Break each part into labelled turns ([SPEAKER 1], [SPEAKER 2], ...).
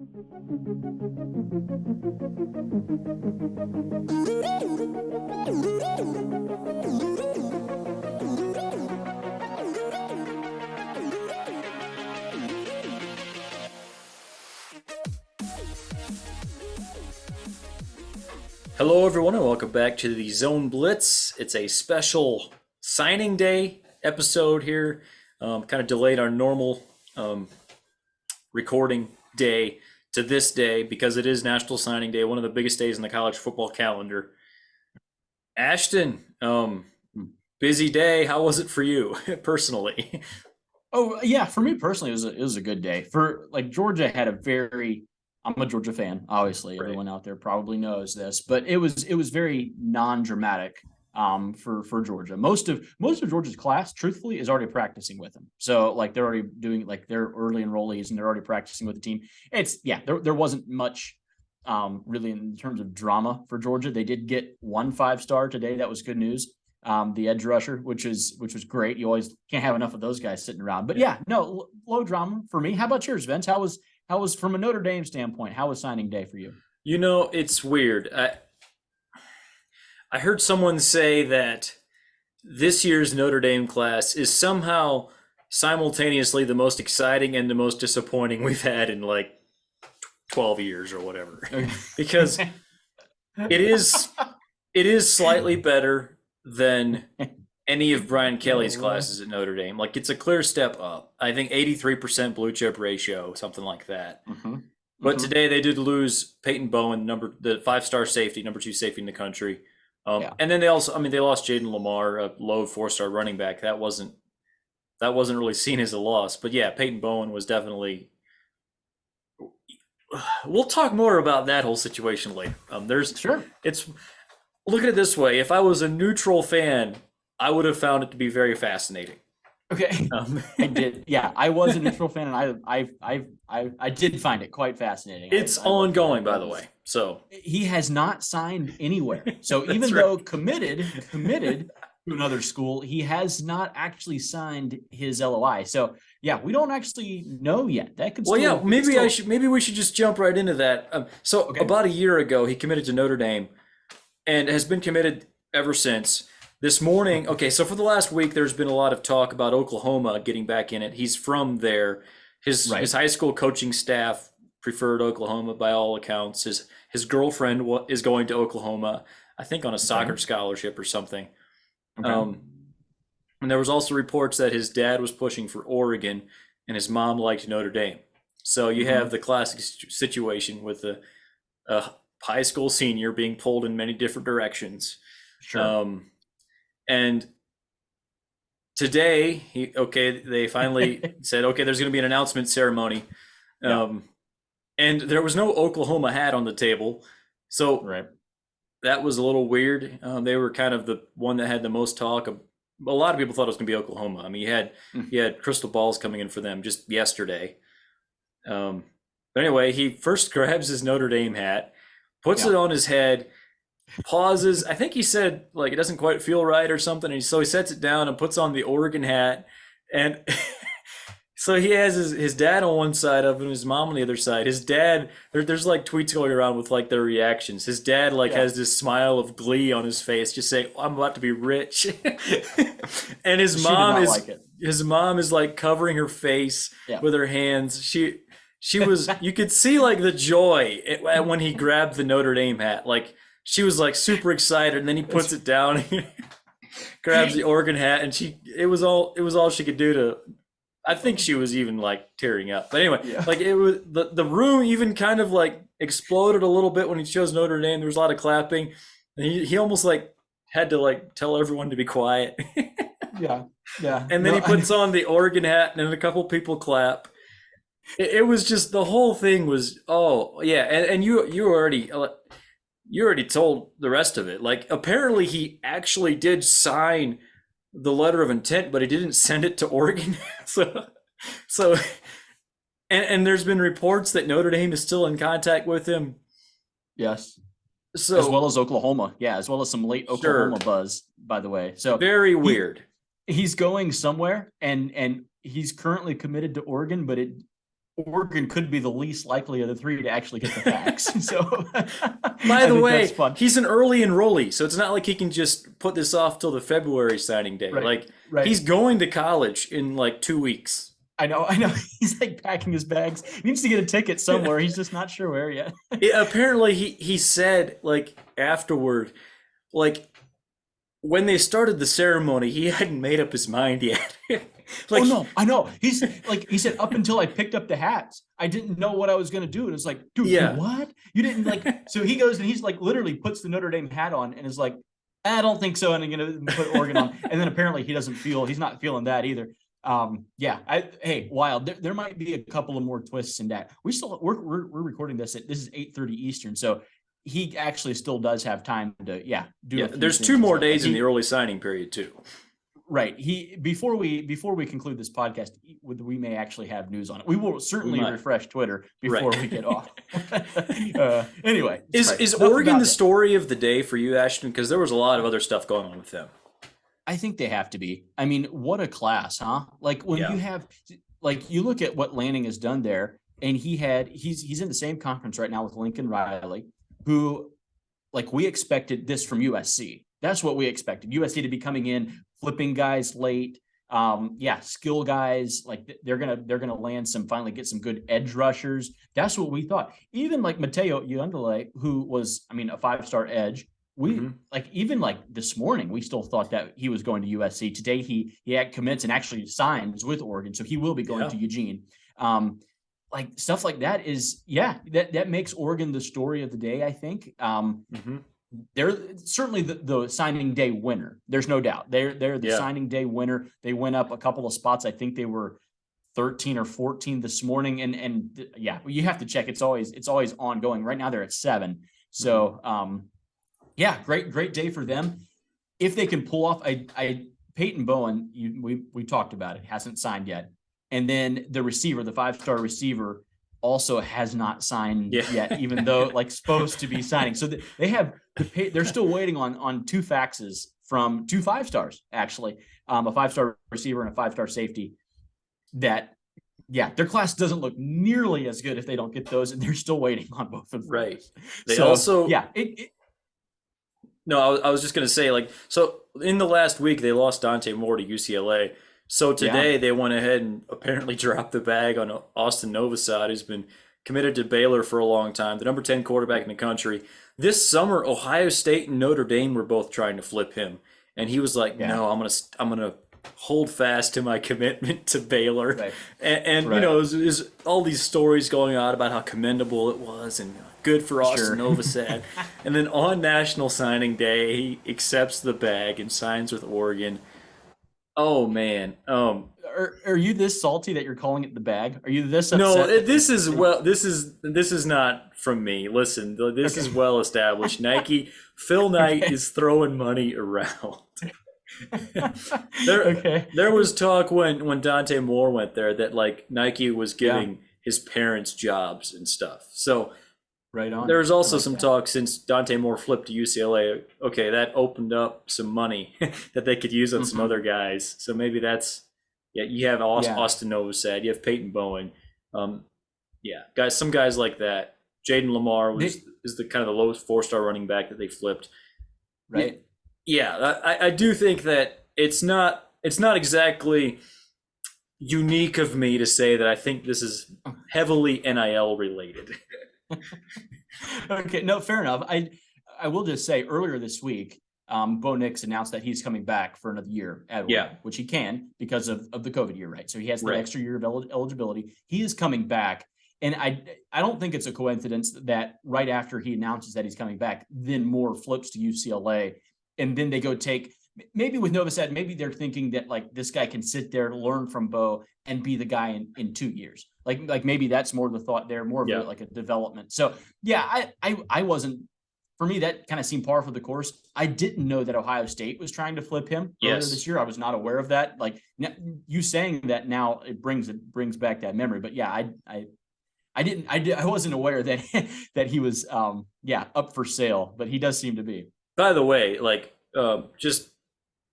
[SPEAKER 1] Hello, everyone, and welcome back to the Zone Blitz. It's a special signing day episode here. Kind of delayed our normal recording day to this day because it is National Signing Day, one of the biggest days in the college football calendar. Ashton, busy day. How was it for you personally?
[SPEAKER 2] Oh yeah, for me personally, it was a good day. For Georgia had I'm a Georgia fan, obviously. Right. Everyone out there probably knows this, but it was very non-dramatic for Georgia. Most of Georgia's class, truthfully, is already practicing with them. So they're already doing their early enrollees and they're already practicing with the team. There wasn't much really in terms of drama for Georgia. They did get 1 5-star today. That was good news. The edge rusher, which was great. You always can't have enough of those guys sitting around. But low drama for me. How about yours, Vince? How was from a Notre Dame standpoint? How was signing day for you?
[SPEAKER 1] You know, it's weird. I heard someone say that this year's Notre Dame class is somehow simultaneously the most exciting and the most disappointing we've had in 12 years or whatever. Because it is slightly better than any of Brian Kelly's classes at Notre Dame. It's a clear step up. I think 83% blue chip ratio, something like that. Mm-hmm. But today they did lose Peyton Bowen, the 5-star safety, number 2 safety in the country. And then they lost Jaden Lamar, a low 4-star running back. That wasn't really seen as a loss. But yeah, Peyton Bowen was definitely. We'll talk more about that whole situation later.
[SPEAKER 2] Sure.
[SPEAKER 1] Look at it this way: if I was a neutral fan, I would have found it to be very fascinating.
[SPEAKER 2] Okay, I did. Yeah, I was a neutral fan, and I did find it quite fascinating.
[SPEAKER 1] It's ongoing, by the way. So
[SPEAKER 2] he has not signed anywhere. So even though committed to another school, he has not actually signed his LOI. So yeah, we don't actually know yet. That could.
[SPEAKER 1] Maybe we should just jump right into that. About a year ago, he committed to Notre Dame, and has been committed ever since. This morning, so for the last week, there's been a lot of talk about Oklahoma getting back in it. He's from there. His high school coaching staff preferred Oklahoma by all accounts. His girlfriend is going to Oklahoma, I think on a soccer scholarship or something. And there was also reports that his dad was pushing for Oregon and his mom liked Notre Dame. So you have the classic situation with a high school senior being pulled in many different directions.
[SPEAKER 2] Sure.
[SPEAKER 1] And today, they finally said, there's going to be an announcement ceremony. And there was no Oklahoma hat on the table. So that was a little weird. They were kind of the one that had the most talk. A lot of people thought it was going to be Oklahoma. I mean, you had crystal balls coming in for them just yesterday. But anyway, he first grabs his Notre Dame hat, puts it on his head, pauses. I think he said it doesn't quite feel right or something, and so he sets it down and puts on the Oregon hat, and so he has his dad on one side of him, his mom on the other side. His dad, there's tweets going around with their reactions. His dad has this smile of glee on his face, just saying, "I'm about to be rich," and his mom is covering her face with her hands. She was, you could see the joy when he grabbed the Notre Dame hat. She was super excited, and then he puts it down, grabs the Oregon hat, and it was all she could do to. I think she was even tearing up. But anyway, it was the room even kind of exploded a little bit when he chose Notre Dame. There was a lot of clapping, and he almost had to tell everyone to be quiet.
[SPEAKER 2] Yeah.
[SPEAKER 1] And then he puts on the Oregon hat, and then a couple people clap. It was just, the whole thing was, and you already told the rest of it. Apparently he actually did sign the letter of intent, but he didn't send it to Oregon. so and there's been reports that Notre Dame is still in contact with him.
[SPEAKER 2] Yes. So as well as Oklahoma. Yeah, as well as some late Oklahoma buzz, by the way. So
[SPEAKER 1] very weird.
[SPEAKER 2] He's going somewhere, and he's currently committed to Oregon, but Oregon could be the least likely of the three to actually get the facts. So,
[SPEAKER 1] by the way,
[SPEAKER 2] that's fun.
[SPEAKER 1] he's an early enrollee, so it's not like he can just put this off till the February signing day.
[SPEAKER 2] Right,
[SPEAKER 1] Like
[SPEAKER 2] right.
[SPEAKER 1] he's going to college in like 2 weeks.
[SPEAKER 2] I know. He's like packing his bags. He needs to get a ticket somewhere. He's just not sure where yet.
[SPEAKER 1] Apparently, he said like afterward, like when they started the ceremony, he hadn't made up his mind yet.
[SPEAKER 2] Like, oh no, I know. He's like, he said, up until I picked up the hats, I didn't know what I was going to do. And it's like, dude,
[SPEAKER 1] yeah.
[SPEAKER 2] what? You didn't like, so he goes and he's like, literally puts the Notre Dame hat on and is like, I don't think so. And I'm going to put Oregon on. And then apparently he's not feeling that either. Hey, wild. There might be a couple of more twists in that. We're recording this is 8:30 Eastern. So he actually still does have time to,
[SPEAKER 1] do. There's 2 more days in the early signing period too.
[SPEAKER 2] Right. Before we conclude this podcast, we may actually have news on it. We will certainly refresh Twitter before we get off. Anyway,
[SPEAKER 1] is Oregon the story of the day for you, Ashton? Because there was a lot of other stuff going on with them.
[SPEAKER 2] I think they have to be. I mean, what a class, huh? Like when you have, like you look at what Lanning has done there, and he's in the same conference right now with Lincoln Riley, who, like, we expected this from USC. That's what we expected. USC to be coming in, flipping guys late. Skill guys, like they're gonna land finally get some good edge rushers. That's what we thought. Even like Mateo Yundele, who was, a 5-star edge. We even like this morning, we still thought that he was going to USC. Today he had commits and actually signs with Oregon, so he will be going to Eugene. Like stuff like that is that makes Oregon the story of the day. I think. They're certainly the signing day winner. There's no doubt. They're the signing day winner. They went up a couple of spots. I think they were 13 or 14 this morning. And you have to check. It's always ongoing. Right now they're at 7. So great day for them. If they can pull off Peyton Bowen, we talked about it, hasn't signed yet. And then the receiver, the 5-star receiver, also has not signed yet, even though like supposed to be signing. So they're still waiting on 2 faxes from 2 5-stars, actually, a 5-star receiver and a 5-star safety. That, their class doesn't look nearly as good if they don't get those, and they're still waiting on both of them.
[SPEAKER 1] Right. They also, No, I was just going to say, like, so in the last week, they lost Dante Moore to UCLA. So today they went ahead and apparently dropped the bag on Austin Novosad, who's been committed to Baylor for a long time, the number 10 quarterback in the country. This summer, Ohio State and Notre Dame were both trying to flip him. And he was like, no, I'm gonna hold fast to my commitment to Baylor. Right. And there's all these stories going on about how commendable it was and good for Austin Novosad. And then on National Signing Day, he accepts the bag and signs with Oregon. Oh man.
[SPEAKER 2] Are you this salty that you're calling it the bag? Are you this upset?
[SPEAKER 1] No, this is not from me. Listen, this is well established. Nike, Phil Knight is throwing money around. There was talk when Dante Moore went there that like Nike was giving his parents jobs and stuff. So
[SPEAKER 2] right on.
[SPEAKER 1] There's also some talk since Dante Moore flipped to UCLA. Okay, that opened up some money that they could use on some other guys. So maybe that's you have Austin Novosad, you have Peyton Bowen, guys, some guys like that. Jaden Lamar is the kind of the lowest 4-star running back that they flipped.
[SPEAKER 2] Right.
[SPEAKER 1] Yeah, I do think that it's not exactly unique of me to say that I think this is heavily NIL related.
[SPEAKER 2] Okay, no, fair enough. I will just say earlier this week, Bo Nix announced that he's coming back for another year at Oregon, which he can because of the COVID year, right? So he has the extra year of eligibility. He is coming back. And I don't think it's a coincidence that right after he announces that he's coming back, then Moore flips to UCLA. And then they go maybe with Novosad, maybe they're thinking that like this guy can sit there, learn from Bo, and be the guy in 2 years. Like maybe that's more the thought there, more of like a development. So I wasn't, for me, that kind of seemed par for the course. I didn't know that Ohio State was trying to flip him earlier this year. I was not aware of that. Like you saying that now, it brings back that memory. But I wasn't aware that that he was up for sale, but he does seem to be.
[SPEAKER 1] By the way, just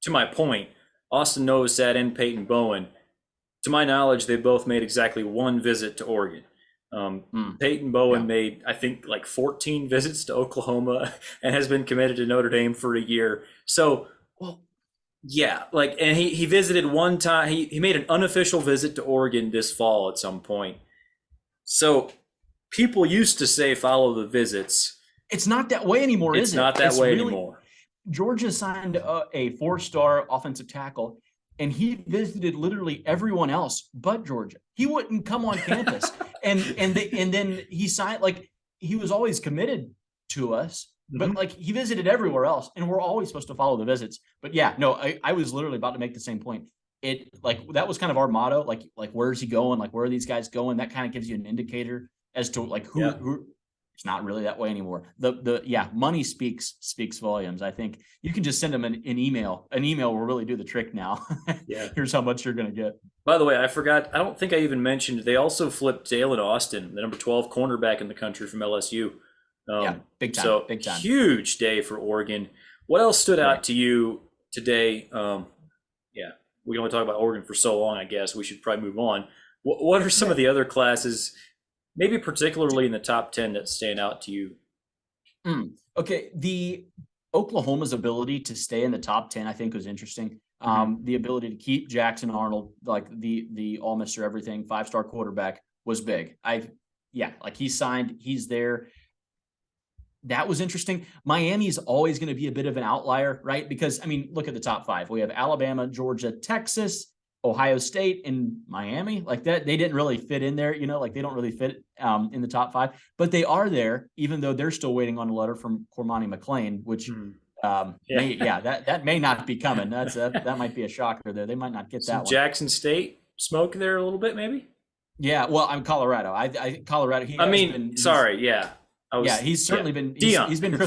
[SPEAKER 1] to my point, Austin Novosad and Peyton Bowen, to my knowledge, they both made exactly one visit to Oregon. Peyton Bowen made, I think, like 14 visits to Oklahoma and has been committed to Notre Dame for a year. So, well, yeah, like, and he visited one time. He made an unofficial visit to Oregon this fall at some point. So people used to say follow the visits.
[SPEAKER 2] It's not that way anymore, is it?
[SPEAKER 1] It's not that way anymore.
[SPEAKER 2] Georgia signed a 4-star offensive tackle, and he visited literally everyone else but Georgia. He wouldn't come on campus, and then he signed, like, he was always committed to us, but like he visited everywhere else, and we're always supposed to follow the visits. But yeah, no, I was literally about to make the same point. It, like, that was kind of our motto, like where's he going, like where are these guys going? That kind of gives you an indicator as to like who. It's not really that way anymore. Money speaks volumes. I think you can just send them an email. An email will really do the trick now. Yeah. Here's how much you're going to get.
[SPEAKER 1] By the way, I forgot. I don't think I even mentioned they also flipped Dalen Austin, the number 12 cornerback in the country from LSU.
[SPEAKER 2] Big time.
[SPEAKER 1] So
[SPEAKER 2] big time.
[SPEAKER 1] Huge day for Oregon. What else stood out to you today? We can only talk about Oregon for so long. I guess we should probably move on. What are some of the other classes, maybe particularly in the top 10, that stand out to you?
[SPEAKER 2] Okay. The Oklahoma's ability to stay in the top 10, I think, was interesting. The ability to keep Jackson Arnold, like the all Mr. Everything 5-star quarterback, was big. Like he signed, he's there. That was interesting. Miami's always going to be a bit of an outlier, right? Because, I mean, look at the top 5. We have Alabama, Georgia, Texas, Ohio State, and Miami. Like that, they didn't really fit in there, like they don't really fit in the top 5, but they are there, even though they're still waiting on a letter from Cormani McClain, which that may not be coming. That might be a shocker there. They might not get that one.
[SPEAKER 1] Jackson State smoke there a little bit, maybe.
[SPEAKER 2] Yeah, well, I'm Colorado. Colorado. He's certainly been. He's been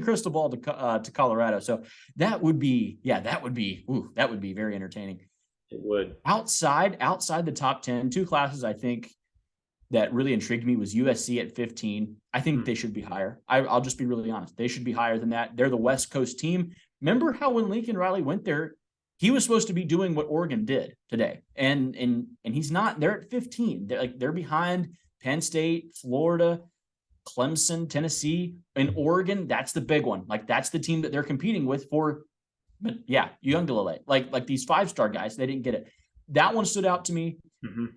[SPEAKER 2] crystal ball to Colorado. So that would be very entertaining.
[SPEAKER 1] It would.
[SPEAKER 2] Outside the top 10, 2 classes I think that really intrigued me was USC at 15. I think they should be higher. I'll just be really honest. They should be higher than that. They're the West Coast team. Remember how when Lincoln Riley went there, he was supposed to be doing what Oregon did today, and he's not. They're at 15. They're behind Penn State, Florida, Clemson, Tennessee, and Oregon. That's the big one. Like that's the team that they're competing with for. But yeah, Uiagalelei, like these 5-star guys, they didn't get it. That one stood out to me.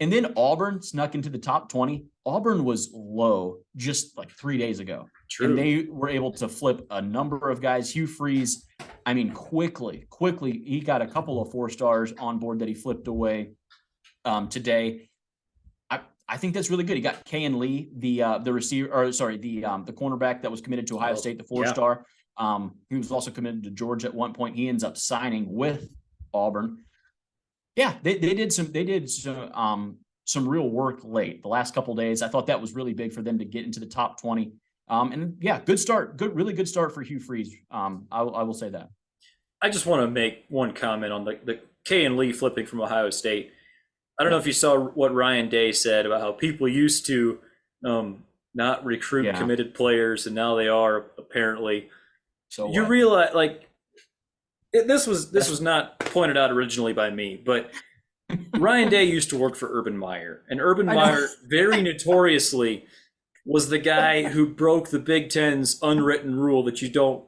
[SPEAKER 2] And then Auburn snuck into the top 20. Auburn was low just like 3 days ago. True. And they were able to flip a number of guys. Hugh Freeze, I mean, quickly, he got a couple of 4-stars on board that he flipped away today. I think that's really good. He got Kayan Lee, the cornerback that was committed to Ohio State, the 4-star. He was also committed to Georgia at one point. He ends up signing with Auburn. Yeah, they did some real work late. The last couple of days, I thought that was really big for them to get into the top 20. And yeah, good start. Really good start for Hugh Freeze. I will say that.
[SPEAKER 1] I just want to make one comment on the Kayan Lee flipping from Ohio State. I don't know if you saw what Ryan Day said about how people used to not recruit committed players, and now they are, apparently. So you realize, like, this was not pointed out originally by me, but Ryan Day used to work for Urban Meyer, and Urban Meyer very notoriously was the guy who broke the Big Ten's unwritten rule that you don't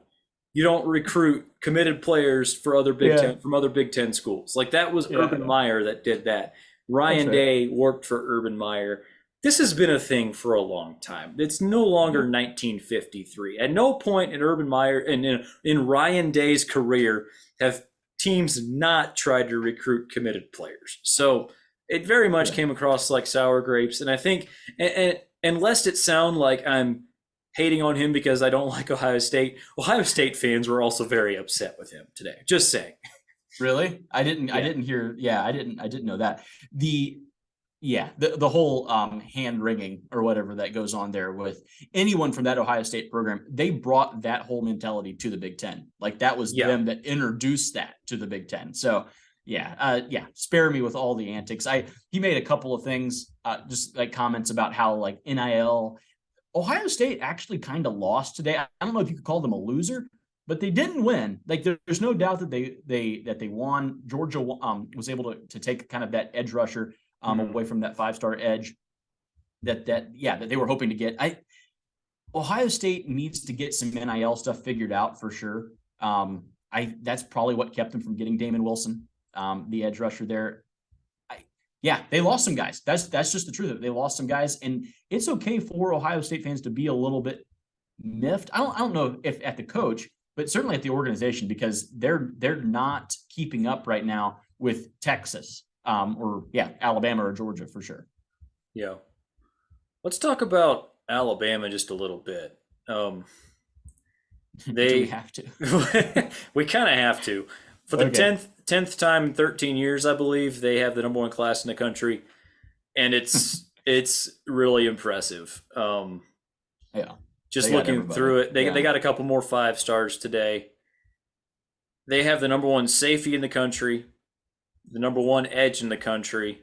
[SPEAKER 1] recruit committed players for other from other Big Ten schools. Like that was Urban Meyer that did that. Ryan Day worked for Urban Meyer. This has been a thing for a long time. It's no longer 1953. At no point in Urban Meyer and in Ryan Day's career have teams not tried to recruit committed players. So it very much came across like sour grapes. And I think, and lest it sound like I'm hating on him because I don't like Ohio State fans were also very upset with him today. Just saying.
[SPEAKER 2] Really? I didn't hear. Yeah, I didn't know that. The whole hand wringing or whatever that goes on there with anyone from that Ohio State program, they brought that whole mentality to the Big Ten. Like that was them that introduced that to the Big Ten. So spare me with all the antics. He made a couple of things, just like comments about how like NIL, Ohio State actually kind of lost today. I don't know if you could call them a loser, but they didn't win. Like there's no doubt that they won. Georgia was able to take kind of that edge rusher away from that 5-star edge that they were hoping to get. Ohio State needs to get some NIL stuff figured out for sure. That's probably what kept them from getting Damon Wilson, the edge rusher there. They lost some guys. That's just the truth of it. They lost some guys, and it's okay for Ohio State fans to be a little bit miffed. I don't know if at the coach, but certainly at the organization, because they're not keeping up right now with Texas, Alabama or Georgia for sure.
[SPEAKER 1] Yeah. Let's talk about Alabama just a little bit.
[SPEAKER 2] We have to.
[SPEAKER 1] We kind of have to. For the 10th time in 13 years, I believe, they have the number 1 class in the country, and it's really impressive. Just looking through it, they got a couple more 5-stars today. They have the number 1 safety in the country, the number 1 edge in the country,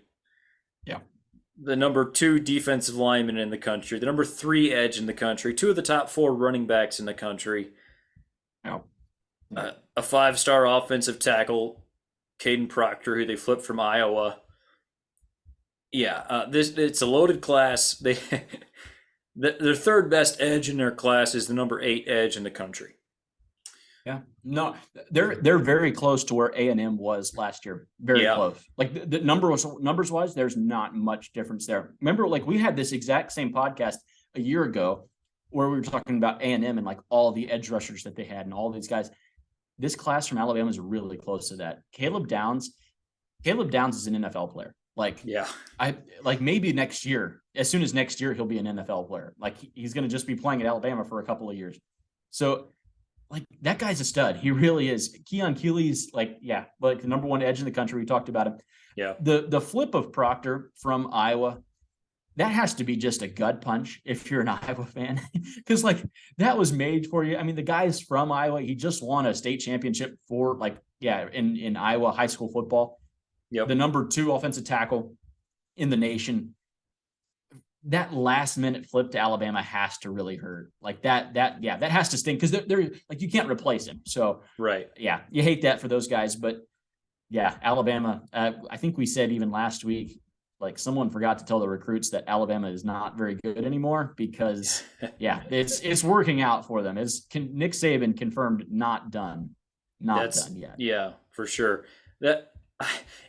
[SPEAKER 1] the number 2 defensive lineman in the country, the number 3 edge in the country, 2 of the top 4 running backs in the country. A 5-star offensive tackle, Caden Proctor, who they flipped from Iowa. It's a loaded class. Their 3rd best edge in their class is the number 8 edge in the country.
[SPEAKER 2] Yeah, no, they're very close to where A&M was last year. Very close. Like the numbers wise, there's not much difference there. Remember, like we had this exact same podcast a year ago where we were talking about A&M and like all the edge rushers that they had and all these guys. This class from Alabama is really close to that. Caleb Downs is an NFL player. Maybe next year, as soon as next year, he'll be an NFL player. Like he's going to just be playing at Alabama for a couple of years. So like that guy's a stud. He really is. Keon Keeley's like the number 1 edge in the country. We talked about him.
[SPEAKER 1] Yeah.
[SPEAKER 2] The flip of Proctor from Iowa, that has to be just a gut punch if you're an Iowa fan, because like that was made for you. I mean, the guy's from Iowa. He just won a state championship for in Iowa high school football.
[SPEAKER 1] Yep.
[SPEAKER 2] The number 2 offensive tackle in the nation. That last minute flip to Alabama has to really hurt. Like that has to stink because they're like you can't replace him. So you hate that for those guys. But Alabama. I think we said even last week, like someone forgot to tell the recruits that Alabama is not very good anymore because it's working out for them. Nick Saban confirmed not done yet.
[SPEAKER 1] Yeah, for sure. That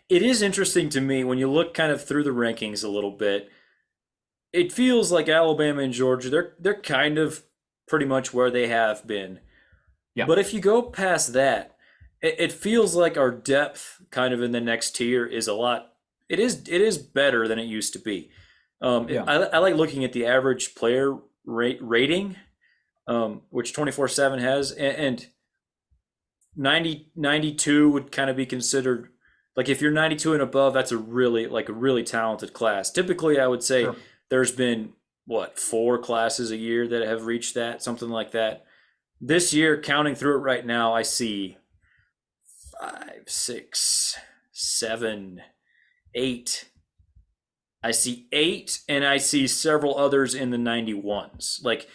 [SPEAKER 1] it is interesting to me when you look kind of through the rankings a little bit. It feels like Alabama and Georgia, they're kind of pretty much where they have been. Yeah. But if you go past that, it feels like our depth kind of in the next tier is a lot. It is better than it used to be. I like looking at the average player rating, which 24/7 has, and 92 would kind of be considered like if you're 92 and above, that's a really talented class. Typically, I would say there's been 4 classes a year that have reached that, something like that. This year, counting through it right now, I see 5, 6, 7, 8. I see 8, and I see several others in the 91s. Like,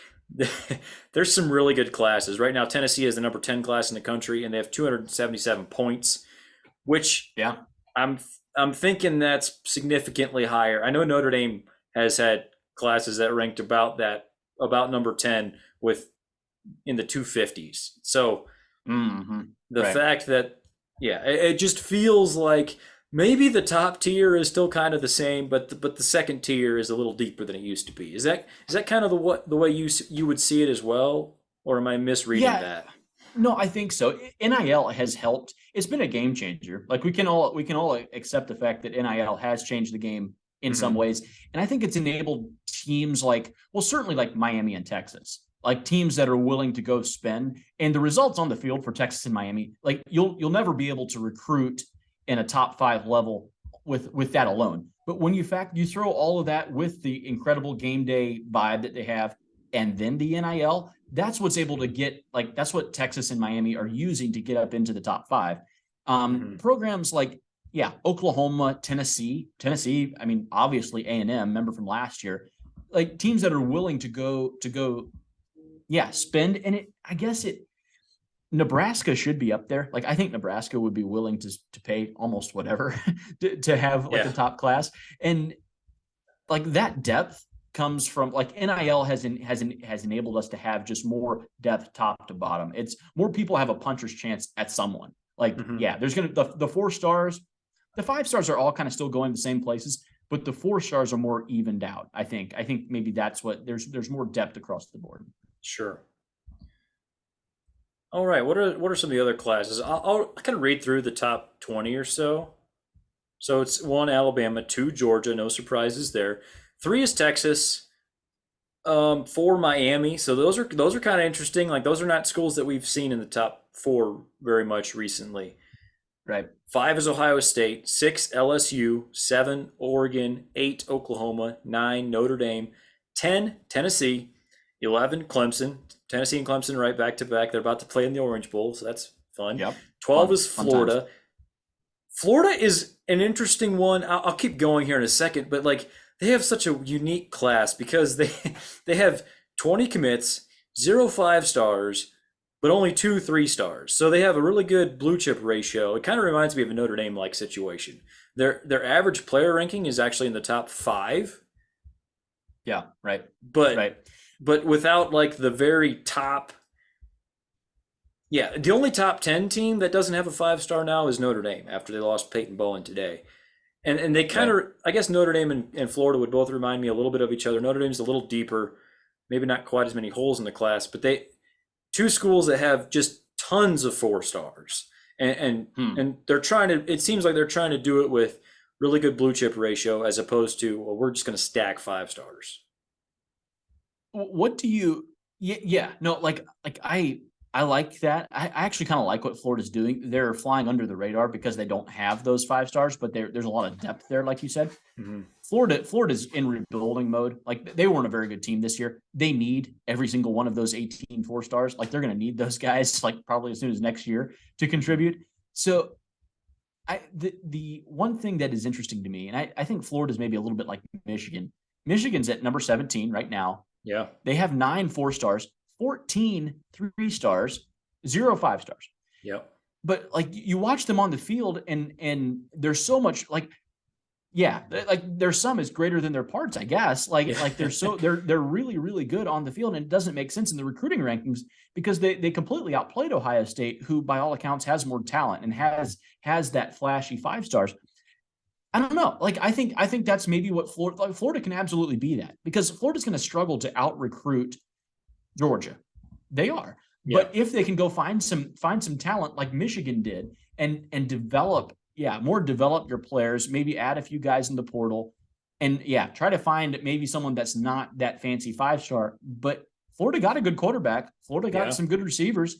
[SPEAKER 1] there's some really good classes. Right now, Tennessee is the number 10 class in the country, and they have 277 points, which I'm thinking that's significantly higher. I know Notre Dame has had classes that ranked about number 10 in the 250s. So the fact that it just feels like maybe the top tier is still kind of the same, but the second tier is a little deeper than it used to be. Is that kind of the way you would see it as well, or am I misreading that?
[SPEAKER 2] No, I think so. NIL has helped. It's been a game changer. Like we can all accept the fact that NIL has changed the game in some ways, and I think it's enabled teams certainly like Miami and Texas, like teams that are willing to go spend. And the results on the field for Texas and Miami, like you'll never be able to recruit in a top 5 level with that alone. But when you throw all of that with the incredible game day vibe that they have, and then the NIL, that's what's able to get, like, that's what Texas and Miami are using to get up into the top 5. Programs like, Oklahoma, Tennessee, I mean, obviously A&M, member from last year, like teams that are willing to go spend. And Nebraska should be up there. Like, I think Nebraska would be willing to pay almost whatever to have like a top class. And like that depth comes from like NIL has enabled us to have just more depth top to bottom. It's more people have a puncher's chance at someone. Like, there's going to the 4 stars, the 5 stars are all kind of still going the same places, but the 4 stars are more evened out. I think maybe that's what there's more depth across the board.
[SPEAKER 1] Sure. All right. What are some of the other classes? I'll kind of read through the top 20 or so. So it's 1 Alabama, 2 Georgia, no surprises there. 3 is Texas, 4 Miami. So those are kind of interesting. Like those are not schools that we've seen in the top 4 very much recently.
[SPEAKER 2] Right.
[SPEAKER 1] 5 is Ohio State, 6 LSU, 7 Oregon, 8 Oklahoma, 9 Notre Dame, 10 Tennessee, 11 Clemson. Tennessee and Clemson right back to back. They're about to play in the Orange Bowl, so that's fun.
[SPEAKER 2] Yep.
[SPEAKER 1] 12 is Florida. Florida is an interesting one. I'll keep going here in a second, but like they have such a unique class because they have 20 commits, 0 5-stars, but only 2 3-stars. So they have a really good blue chip ratio. It kind of reminds me of a Notre Dame like situation. Their average player ranking is actually in the top 5.
[SPEAKER 2] Yeah, right.
[SPEAKER 1] But without like the very top. Yeah, the only top 10 team that doesn't have a 5-star now is Notre Dame after they lost Peyton Bowen today. And they kind of, I guess Notre Dame and Florida would both remind me a little bit of each other. Notre Dame's a little deeper, maybe not quite as many holes in the class, but 2 schools that have just tons of 4-stars. And they're trying to, it seems like they're trying to do it with really good blue chip ratio as opposed to, well, we're just going to stack 5-stars.
[SPEAKER 2] What do you, I like that. I actually kind of like what Florida's doing. They're flying under the radar because they don't have those 5-stars, but there's a lot of depth there, like you said. Florida's in rebuilding mode. Like they weren't a very good team this year. They need every single one of those 18 4-stars. Like they're going to need those guys like probably as soon as next year to contribute. So the one thing that is interesting to me, and I think Florida's maybe a little bit like Michigan. Michigan's at number 17 right now.
[SPEAKER 1] Yeah.
[SPEAKER 2] They have 9 4-stars, 14 3-stars, 0 5-stars.
[SPEAKER 1] Yep.
[SPEAKER 2] But like you watch them on the field and there's so much like their sum is greater than their parts, I guess. Like they're really, really good on the field, and it doesn't make sense in the recruiting rankings because they completely outplayed Ohio State, who by all accounts has more talent and has that flashy 5-stars. I don't know. Like I think that's maybe what Florida can absolutely be that, because Florida's going to struggle to out recruit Georgia. They are. Yeah. But if they can go find some talent like Michigan did and develop your players, maybe add a few guys in the portal and try to find maybe someone that's not that fancy 5-star, but Florida got a good quarterback. Florida got some good receivers.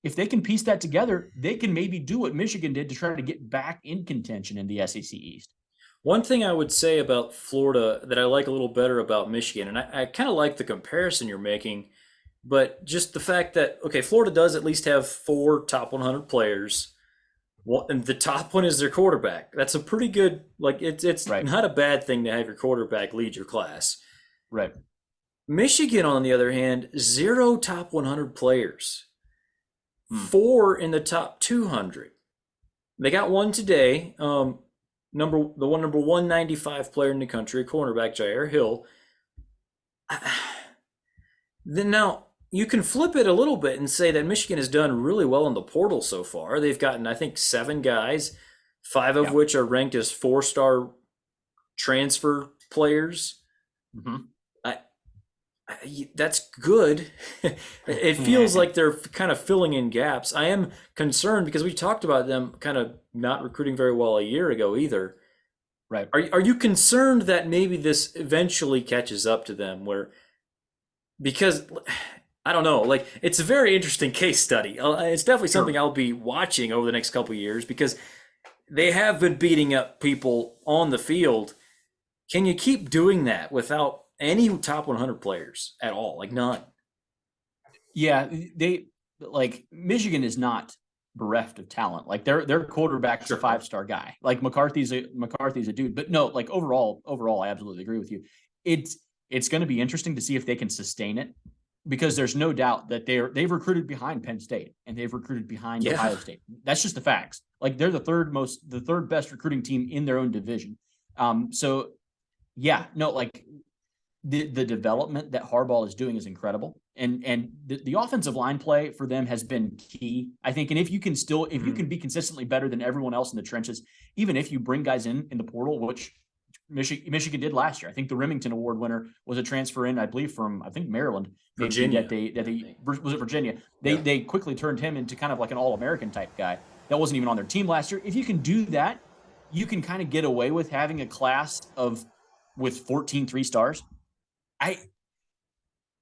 [SPEAKER 2] If they can piece that together, they can maybe do what Michigan did to try to get back in contention in the SEC East.
[SPEAKER 1] One thing I would say about Florida that I like a little better about Michigan, and I kind of like the comparison you're making, but just the fact that, okay, Florida does at least have 4 top 100 players, and the top one is their quarterback. That's a pretty good, like, it's right. Not a bad thing to have your quarterback lead your class.
[SPEAKER 2] Right.
[SPEAKER 1] Michigan, on the other hand, 0 top 100 players. 4 in the top 200. They got one today. Number 195 player in the country, cornerback Jair Hill. Then now you can flip it a little bit and say that Michigan has done really well in the portal so far. They've gotten, I think, 7 guys, 5 of which are ranked as 4-star transfer players. That's good. It feels like they're kind of filling in gaps. I am concerned because we talked about them kind of not recruiting very well a year ago either.
[SPEAKER 2] Right.
[SPEAKER 1] Are you concerned that maybe this eventually catches up to them because I don't know, like it's a very interesting case study. It's definitely something I'll be watching over the next couple of years because they have been beating up people on the field. Can you keep doing that without any top 100 players at all? Like none.
[SPEAKER 2] Yeah, Michigan is not bereft of talent. Like their quarterback's a 5-star guy. Like McCarthy's a dude. But no, like overall, I absolutely agree with you. It's going to be interesting to see if they can sustain it because there's no doubt that they've recruited behind Penn State and they've recruited behind Ohio State. That's just the facts. Like they're the third best recruiting team in their own division. So yeah, no, like the development that Harbaugh is doing is incredible. And the offensive line play for them has been key, I think. And if you can be consistently better than everyone else in the trenches, even if you bring guys in the portal, which Michigan did last year. I think the Remington Award winner was a transfer in, I believe, from Maryland,
[SPEAKER 1] Virginia.
[SPEAKER 2] Was it Virginia? They quickly turned him into kind of like an All-American type guy that wasn't even on their team last year. If you can do that, you can kind of get away with having a class with 14 3-stars.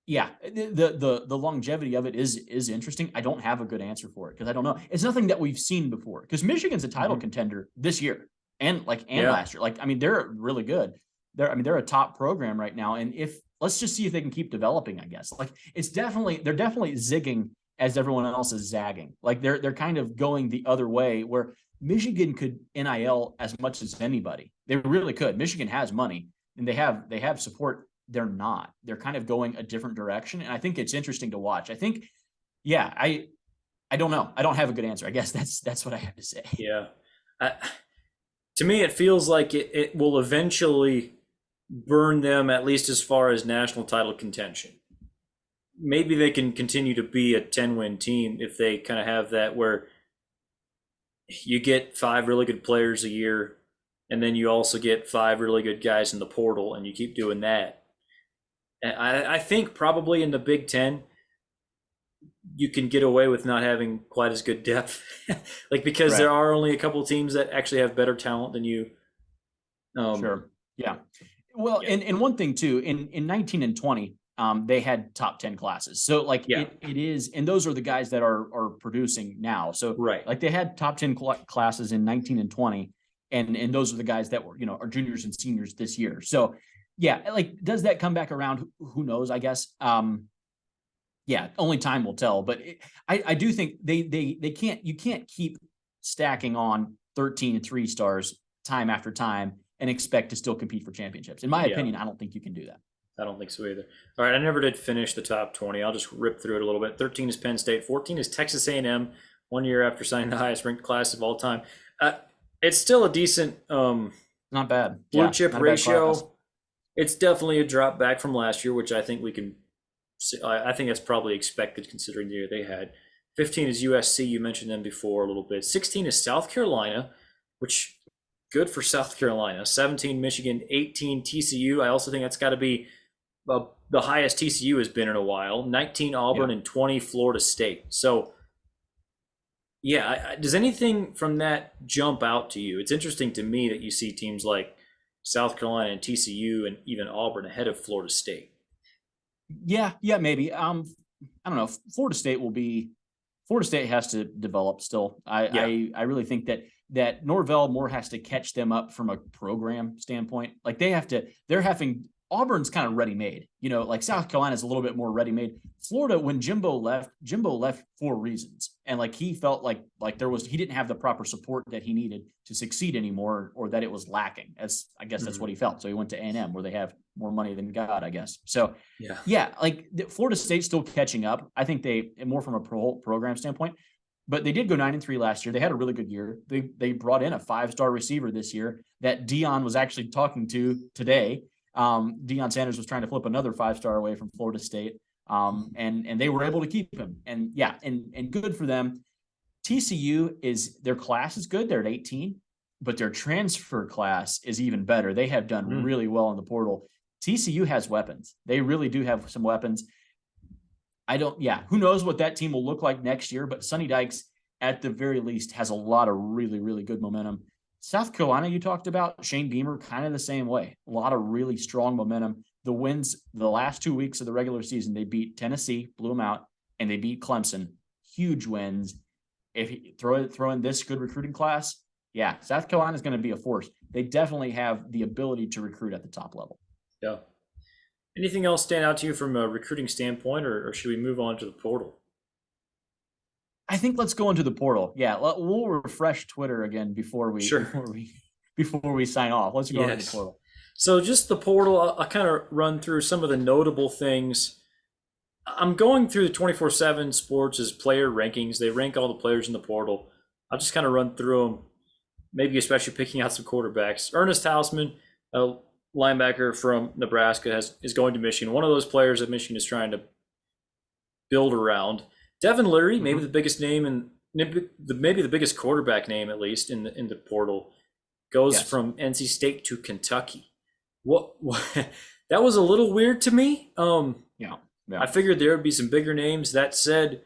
[SPEAKER 2] The longevity of it is interesting. I don't have a good answer for it because I don't know. It's nothing that we've seen before because Michigan's a title contender this year and last year. Like, I mean, they're really good. They're a top program right now. And let's just see if they can keep developing, I guess. Like they're definitely zigging as everyone else is zagging. Like they're kind of going the other way where Michigan could NIL as much as anybody. They really could. Michigan has money and they have support. They're not. They're kind of going a different direction. And I think it's interesting to watch. I think, I don't know. I don't have a good answer. I guess that's what I have to say.
[SPEAKER 1] Yeah. To me, it feels like it will eventually burn them, at least as far as national title contention. Maybe they can continue to be a 10-win team if they kind of have that where you get 5 really good players a year, and then you also get 5 really good guys in the portal, and you keep doing that. And I think probably in the Big Ten, you can get away with not having quite as good depth, because there are only a couple of teams that actually have better talent than you.
[SPEAKER 2] Sure. Yeah. Well, and one thing too, in 19 and 20, they had top 10 classes. So it is, and those are the guys that are producing now. So like they had top 10 classes in 19 and 20, and those are the guys that were, are juniors and seniors this year. So does that come back around? Who knows, I guess. Only time will tell, but I do think you can't keep stacking on 13 3-stars time after time and expect to still compete for championships. In my opinion, I don't think you can do that.
[SPEAKER 1] I don't think so either. All right, I never did finish the top 20. I'll just rip through it a little bit. 13 is Penn State. 14 is Texas A&M, 1 year after signing the highest ranked class of all time. It's still a decent
[SPEAKER 2] not bad
[SPEAKER 1] blue chip ratio. It's definitely a drop back from last year, which I think I think that's probably expected considering the year they had. 15 is USC. You mentioned them before a little bit. 16 is South Carolina, which good for South Carolina. 17 Michigan. 18 TCU. I also think that's got to be the highest TCU has been in a while. 19 Auburn and 20 Florida State. So, does anything from that jump out to you? It's interesting to me that you see teams like South Carolina and TCU and even Auburn ahead of Florida State.
[SPEAKER 2] Yeah, maybe. I don't know. Florida State has to develop still. I really think that Norvell more has to catch them up from a program standpoint. Like Auburn's kind of ready-made, like South Carolina's a little bit more ready-made. Florida, when Jimbo left for reasons. And he felt like he didn't have the proper support that he needed to succeed anymore, or that it was lacking, as I guess that's what he felt. So he went to A&M where they have more money than God, I guess. So Florida State's still catching up. I think they, more from a program standpoint, but they did go 9-3 last year. They had a really good year. They brought in a 5-star receiver this year that Deion was actually talking to today. Deion Sanders was trying to flip another 5-star away from Florida State. And they were able to keep him. And good for them. TCU their class is good. They're at 18, but their transfer class is even better. They have done really well in the portal. TCU has weapons. They really do have some weapons. Who knows what that team will look like next year, but Sonny Dykes at the very least has a lot of really, really good momentum. South Carolina, you talked about, Shane Beamer, kind of the same way. A lot of really strong momentum. The wins the last 2 weeks of the regular season, they beat Tennessee, blew them out, and they beat Clemson. Huge wins. If you throw in this good recruiting class, South Carolina is going to be a force. They definitely have the ability to recruit at the top level.
[SPEAKER 1] Yeah. Anything else stand out to you from a recruiting standpoint, or should we move on to the portal?
[SPEAKER 2] I think let's go into the portal. Yeah, we'll refresh Twitter again before we sign off. Let's go into the portal.
[SPEAKER 1] So just the portal, I'll kind of run through some of the notable things. I'm going through the 24/7 Sports' player rankings. They rank all the players in the portal. I'll just kind of run through them, maybe especially picking out some quarterbacks. Ernest Hausman, a linebacker from Nebraska, is going to Michigan. One of those players that Michigan is trying to build around. Devin Leary, maybe the biggest name and maybe the biggest quarterback name at least in the portal, goes from NC State to Kentucky. What that was a little weird to me.
[SPEAKER 2] Yeah.
[SPEAKER 1] I figured there would be some bigger names. That said,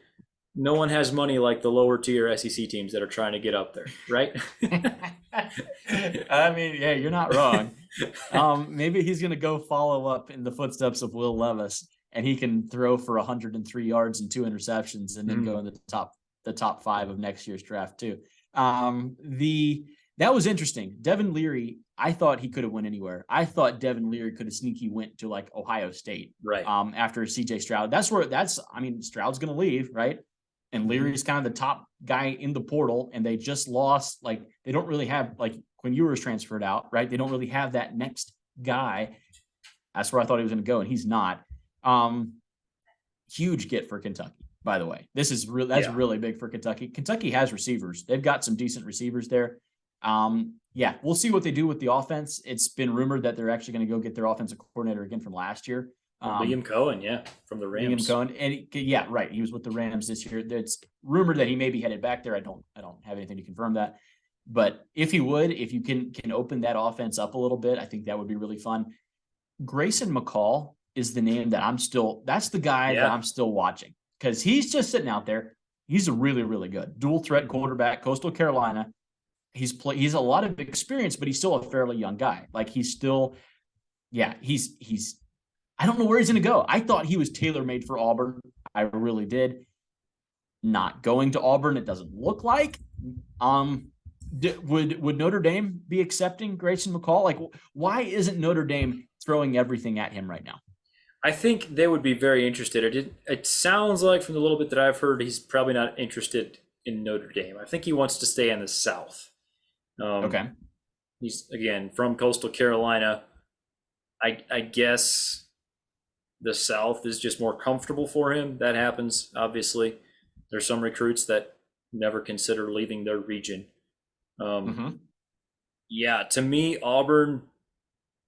[SPEAKER 1] no one has money like the lower tier SEC teams that are trying to get up there, right?
[SPEAKER 2] I mean, yeah, you're not wrong. Maybe he's going to go follow up in the footsteps of Will Levis, and he can throw for 103 yards and 2 interceptions, and then go in the top 5 of next year's draft too. That was interesting. Devin Leary, I thought he could have went anywhere. I thought Devin Leary could have sneaky went to like Ohio State,
[SPEAKER 1] right?
[SPEAKER 2] After CJ Stroud. Stroud's going to leave, right? And Leary's kind of the top guy in the portal, and they just lost. Like, they don't really have, like, Quinn Ewers transferred out, right? They don't really have that next guy. That's where I thought he was going to go, and he's not. Huge get for Kentucky, by the way. That's really big for Kentucky. Kentucky has receivers. They've got some decent receivers there. We'll see what they do with the offense. It's been rumored that they're actually going to go get their offensive coordinator again from last year.
[SPEAKER 1] Liam Cohen, from the Rams.
[SPEAKER 2] Liam Cohen, and right. He was with the Rams this year. It's rumored that he may be headed back there. I don't have anything to confirm that, but if you can open that offense up a little bit, I think that would be really fun. Grayson McCall is the name that that's the guy that I'm still watching, because he's just sitting out there. He's a really, really good dual threat quarterback, Coastal Carolina. He's a lot of experience, but he's still a fairly young guy. Like, he's I don't know where he's going to go. I thought he was tailor-made for Auburn. I really did. Not going to Auburn, it doesn't look like. Would Notre Dame be accepting Grayson McCall? Like, why isn't Notre Dame throwing everything at him right now?
[SPEAKER 1] I think they would be very interested. It sounds like, from the little bit that I've heard, he's probably not interested in Notre Dame. I think he wants to stay in the South.
[SPEAKER 2] Okay.
[SPEAKER 1] He's, again, from Coastal Carolina. I guess the South is just more comfortable for him. That happens, obviously. There's some recruits that never consider leaving their region. Yeah, to me, Auburn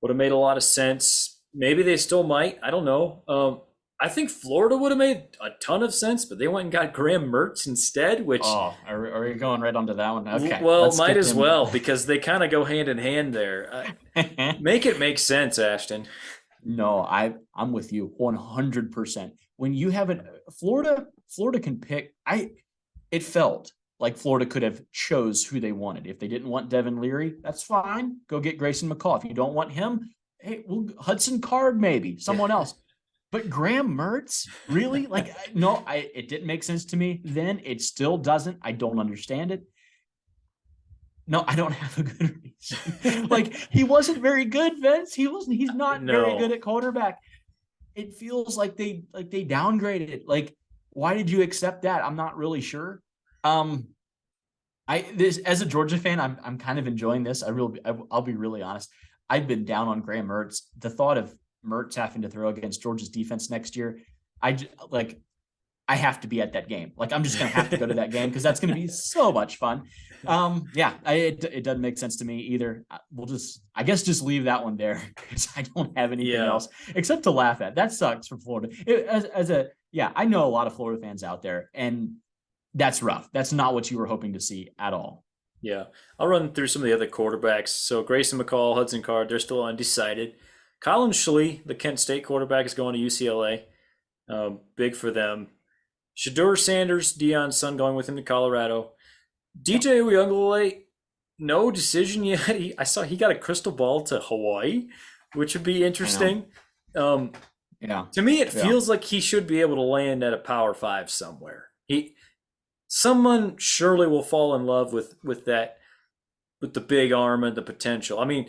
[SPEAKER 1] would have made a lot of sense. Maybe they still might. I don't know. I think Florida would have made a ton of sense, but they went and got Graham Mertz instead, which...
[SPEAKER 2] Oh, are you going right onto that one? Okay.
[SPEAKER 1] Well, might as well, because they kind of go hand in hand there. Make it make sense, Ashton.
[SPEAKER 2] No, I'm with you 100%. When you have Florida can pick. It felt like Florida could have chose who they wanted. If they didn't want Devin Leary, that's fine. Go get Grayson McCall. If you don't want him, hey, Hudson Card, maybe someone else. But Graham Mertz, really? Like, no, it didn't make sense to me then. It still doesn't. I don't understand it. No, I don't have a good reason. Like, he wasn't very good, Vince. He's not very good at quarterback. It feels like they downgraded it. Like, why did you accept that? I'm not really sure. As a Georgia fan, I'm kind of enjoying this. I'll be really honest. I've been down on Graham Mertz. The thought of Mertz having to throw against Georgia's defense next year, I have to be at that game. Like, I'm just going to have to go to that game, because that's going to be so much fun. It doesn't make sense to me either. We'll just leave that one there, because I don't have anything else except to laugh at. That sucks for Florida. I know a lot of Florida fans out there, and that's rough. That's not what you were hoping to see at all.
[SPEAKER 1] Yeah. I'll run through some of the other quarterbacks. So Grayson McCall, Hudson Card, they're still undecided. Colin Schley, the Kent State quarterback, is going to UCLA. Big for them. Shedeur Sanders, Deion's son, going with him to Colorado. DJ Uiagalelei, no decision yet. I saw he got a crystal ball to Hawaii, which would be interesting. To me, it feels like he should be able to land at a Power 5 somewhere. Someone surely will fall in love with that, with the big arm and the potential. I mean,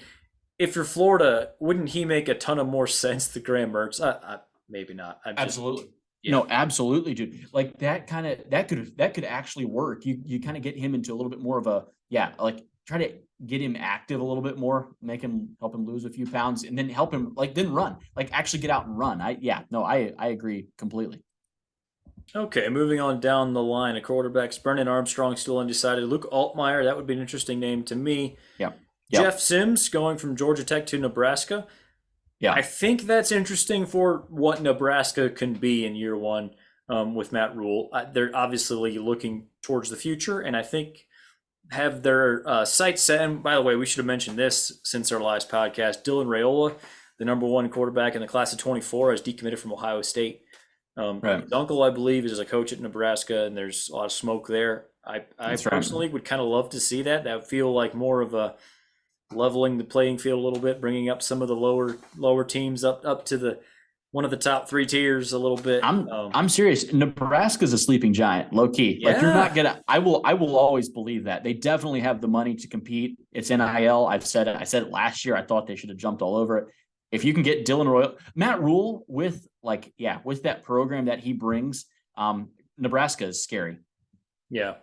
[SPEAKER 1] if you're Florida, wouldn't he make a ton of more sense than Graham Mertz? Maybe not.
[SPEAKER 2] Absolutely. No, absolutely, dude. Like, that could actually work. You kind of get him into a little bit more of a, try to get him active a little bit more, help him lose a few pounds, and then help him then run, actually get out and run. I agree completely.
[SPEAKER 1] Okay, moving on down the line, a quarterbacks. Brennan Armstrong still undecided. Luke Altmaier, that would be an interesting name to me.
[SPEAKER 2] Yep.
[SPEAKER 1] Jeff
[SPEAKER 2] Yep.
[SPEAKER 1] Sims going from Georgia Tech to Nebraska. I
[SPEAKER 2] Yeah.
[SPEAKER 1] think that's interesting for what Nebraska can be in year one with Matt Rule. They're obviously looking towards the future, and I think have their sights set. And by the way, we should have mentioned this since our last podcast. Dylan Raiola, the number one quarterback in the class of 24, has decommitted from Ohio State.
[SPEAKER 2] Right.
[SPEAKER 1] His uncle, I believe, is a coach at Nebraska, and there's a lot of smoke there. I
[SPEAKER 2] That's right.
[SPEAKER 1] personally would kind of love to see that. That would feel like more of a leveling the playing field a little bit, bringing up some of the lower teams up to the one of the top three tiers a little bit.
[SPEAKER 2] I'm serious. Nebraska's a sleeping giant, low key.
[SPEAKER 1] Yeah.
[SPEAKER 2] Like you're not gonna. I will always believe that they definitely have the money to compete. It's NIL. I've said it. I said it last year. I thought they should have jumped all over it. If you can get Matt Rule with with that program that he brings, Nebraska is scary.
[SPEAKER 1] Yeah.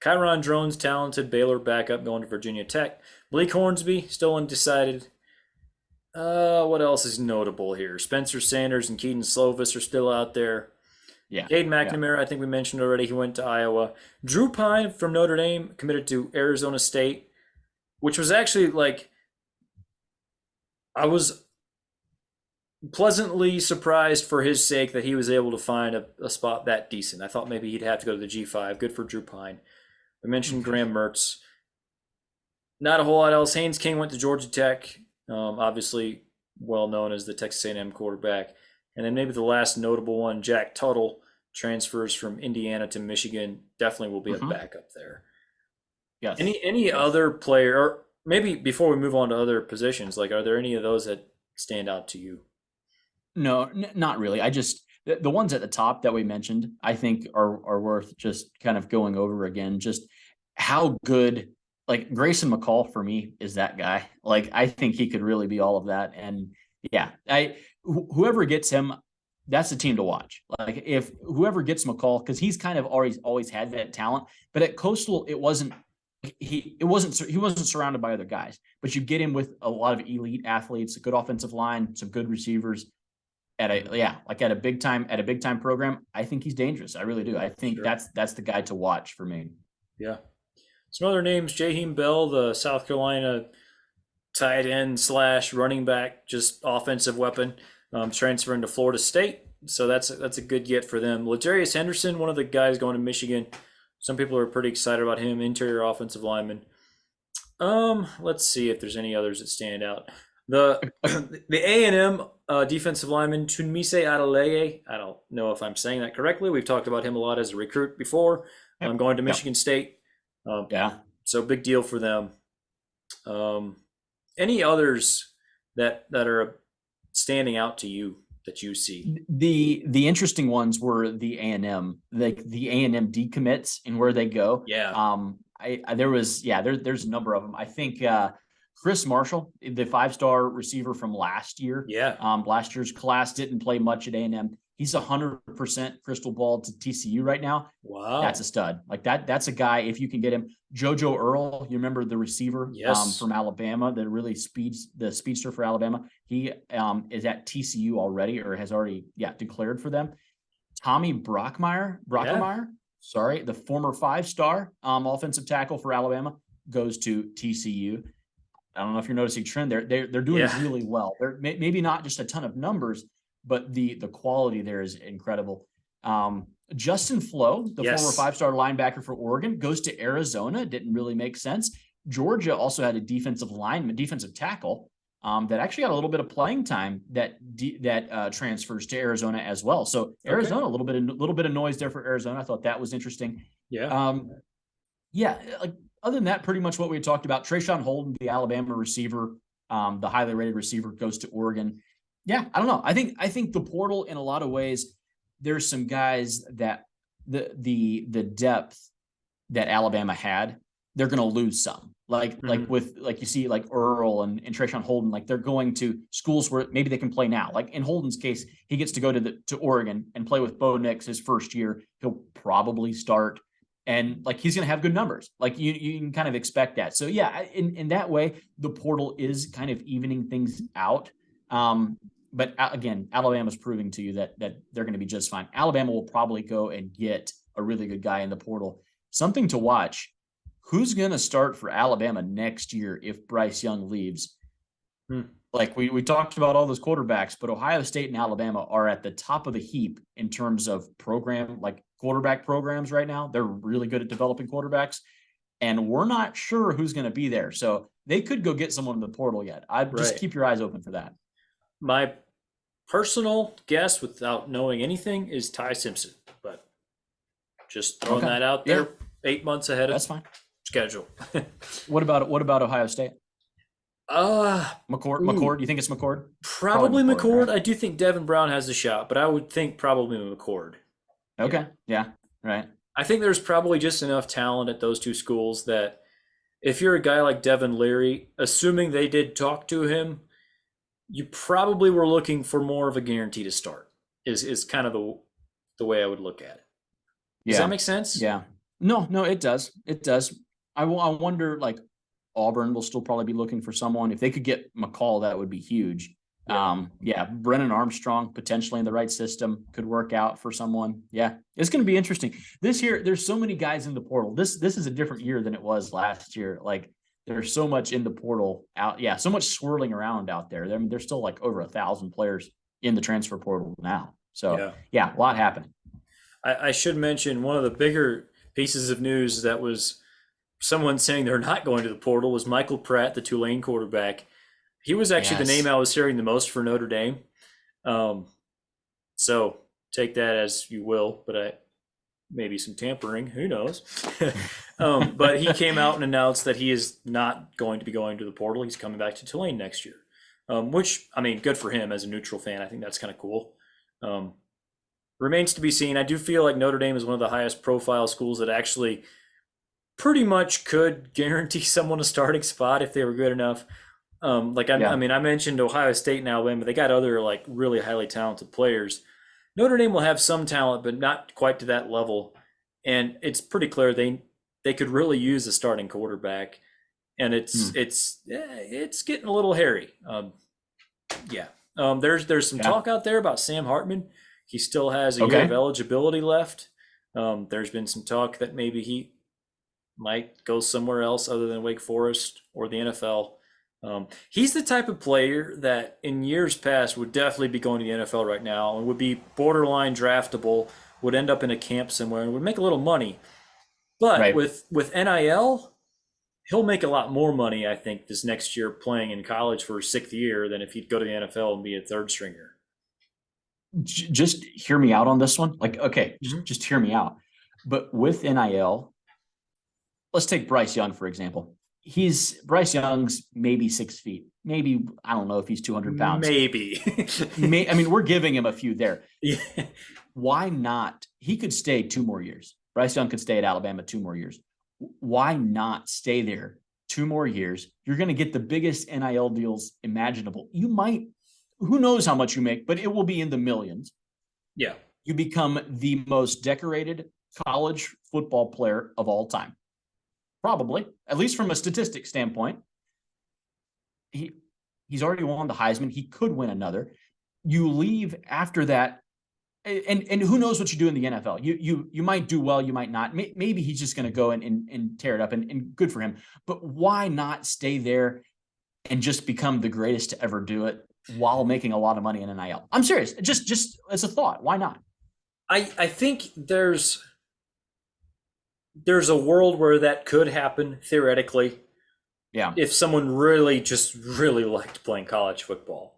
[SPEAKER 1] Kyron Drones, talented Baylor backup going to Virginia Tech. Blake Hornsby, still undecided. What else is notable here? Spencer Sanders and Keaton Slovis are still out there.
[SPEAKER 2] Yeah.
[SPEAKER 1] Cade McNamara, I think we mentioned already. He went to Iowa. Drew Pine from Notre Dame committed to Arizona State, which was actually I was pleasantly surprised for his sake that he was able to find a spot that decent. I thought maybe he'd have to go to the G5. Good for Drew Pine. We mentioned Graham Mertz. Not a whole lot else. Haynes King went to Georgia Tech, obviously well known as the Texas A&M quarterback. And then maybe the last notable one, Jack Tuttle, transfers from Indiana to Michigan. Definitely will be a backup there.
[SPEAKER 2] Yes.
[SPEAKER 1] Any other player, or maybe before we move on to other positions, are there any of those that stand out to you?
[SPEAKER 2] No, not really. I just the ones at the top that we mentioned, I think are worth just kind of going over again. Just how good, like Grayson McCall for me is that guy. Like I think he could really be all of that. And yeah, whoever gets him, that's the team to watch. Like if whoever gets McCall, because he's kind of always had that talent, but at Coastal he wasn't surrounded by other guys. But you get him with a lot of elite athletes, a good offensive line, some good receivers. At a big time program, I think he's dangerous. I really do. I think that's the guy to watch for me.
[SPEAKER 1] Yeah. Some other names: Jaheim Bell, the South Carolina tight end / running back, just offensive weapon, transferring to Florida State. So that's a good get for them. Ladarius Henderson, one of the guys going to Michigan. Some people are pretty excited about him. Interior offensive lineman. Let's see if there's any others that stand out. The A&M defensive lineman Tunmise Adeleye. I don't know if I'm saying that correctly. We've talked about him a lot as a recruit before. I'm going to Michigan State. So big deal for them. Any others that are standing out to you that you see?
[SPEAKER 2] The interesting ones were the A&M, like the A&M decommits and where they go.
[SPEAKER 1] Yeah.
[SPEAKER 2] There's a number of them. I think Chris Marshall, the 5-star receiver from last year.
[SPEAKER 1] Yeah.
[SPEAKER 2] Last year's class didn't play much at A&M. He's 100% crystal ball to TCU right now.
[SPEAKER 1] Wow.
[SPEAKER 2] That's a stud. Like that's a guy, if you can get him. JoJo Earl, you remember the receiver from Alabama that really the speedster for Alabama. He is at TCU already, or has already declared for them. Tommy Brockmeyer, sorry, the former 5-star offensive tackle for Alabama, goes to TCU. I don't know if you're noticing trend there. They're doing really well. They're maybe not just a ton of numbers, but the quality there is incredible. Justin Flo, the former 5-star linebacker for Oregon, goes to Arizona. Didn't really make sense. Georgia also had a defensive tackle that actually got a little bit of playing time that transfers to Arizona as well. So Arizona, a little bit of noise there for Arizona. I thought that was interesting.
[SPEAKER 1] Yeah.
[SPEAKER 2] Like other than that, pretty much what we had talked about. Trayshawn Holden, the Alabama receiver, the highly rated receiver, goes to Oregon. Yeah, I don't know. I think the portal, in a lot of ways, there's some guys that the depth that Alabama had, they're going to lose some. Like you see like Earl and Trayshawn Holden, like they're going to schools where maybe they can play now. Like in Holden's case, he gets to go to Oregon and play with Bo Nix his first year. He'll probably start. And like he's going to have good numbers. Like you can kind of expect that. So yeah, in that way, the portal is kind of evening things out. but again, Alabama's proving to you that they're going to be just fine. Alabama will probably go and get a really good guy in the portal. Something to watch. Who's going to start for Alabama next year if Bryce Young leaves? Like we talked about all those quarterbacks, but Ohio State and Alabama are at the top of the heap in terms of quarterback programs right now. They're really good at developing quarterbacks, and we're not sure who's going to be there. So they could go get someone in the portal yet. Just keep your eyes open for that.
[SPEAKER 1] My personal guess, without knowing anything, is Ty Simpson, but just throwing that out there. 8 months ahead of schedule.
[SPEAKER 2] What about Ohio State? McCord. Do you think it's McCord?
[SPEAKER 1] Probably McCord. Right? I do think Devin Brown has a shot, but I would think probably McCord.
[SPEAKER 2] Okay. Yeah. Right.
[SPEAKER 1] I think there's probably just enough talent at those two schools that if you're a guy like Devin Leary, assuming they did talk to him, you probably were looking for more of a guarantee to start. Is kind of the way I would look at it. Does that make sense?
[SPEAKER 2] Yeah. No, it does. It does. I wonder, like, Auburn will still probably be looking for someone. If they could get McCall, that would be huge. Brennan Armstrong, potentially in the right system, could work out for someone. Yeah, it's going to be interesting. This year, there's so many guys in the portal. This is a different year than it was last year. Like, there's so much in the portal out. Yeah, so much swirling around out there. I mean, there's still like over 1,000 players in the transfer portal now. So, a lot happening.
[SPEAKER 1] I should mention one of the bigger pieces of news that was someone saying they're not going to the portal was Michael Pratt, the Tulane quarterback. He was actually the name I was hearing the most for Notre Dame. So take that as you will, but maybe some tampering, who knows? But he came out and announced that he is not going to be going to the portal. He's coming back to Tulane next year, which, I mean, good for him as a neutral fan. I think that's kind of cool. Remains to be seen. I do feel like Notre Dame is one of the highest profile schools that actually pretty much could guarantee someone a starting spot if they were good enough. I mean, I mentioned Ohio State and Alabama. They got other like really highly talented players. Notre Dame will have some talent, but not quite to that level. And it's pretty clear they could really use a starting quarterback. And it's getting a little hairy. There's some talk out there about Sam Hartman. He still has a year of eligibility left. There's been some talk that maybe he might go somewhere else other than Wake Forest or the NFL. He's the type of player that in years past would definitely be going to the NFL right now and would be borderline draftable, would end up in a camp somewhere and would make a little money. But with NIL, he'll make a lot more money, I think, this next year playing in college for his 6th year than if he'd go to the NFL and be a third stringer.
[SPEAKER 2] Just hear me out on this one. Like, okay, just hear me out. But with NIL, let's take Bryce Young, for example. Bryce Young's maybe 6 feet. Maybe, I don't know if he's 200 pounds.
[SPEAKER 1] Maybe.
[SPEAKER 2] I mean, we're giving him a few there.
[SPEAKER 1] Yeah.
[SPEAKER 2] Why not? He could stay 2 more years. Bryce Young could stay at Alabama 2 more years. Why not stay there 2 more years? You're going to get the biggest NIL deals imaginable. You might, who knows how much you make, but it will be in the millions.
[SPEAKER 1] Yeah.
[SPEAKER 2] You become the most decorated college football player of all time. Probably, at least from a statistic standpoint. He's already won the Heisman. He could win another. You leave after that, and who knows what you do in the NFL. You might do well, you might not. Maybe he's just going to go and tear it up, and good for him. But why not stay there and just become the greatest to ever do it while making a lot of money in NIL? I'm serious. Just as a thought, why not?
[SPEAKER 1] I think there's a world where that could happen theoretically.
[SPEAKER 2] Yeah.
[SPEAKER 1] If someone really liked playing college football.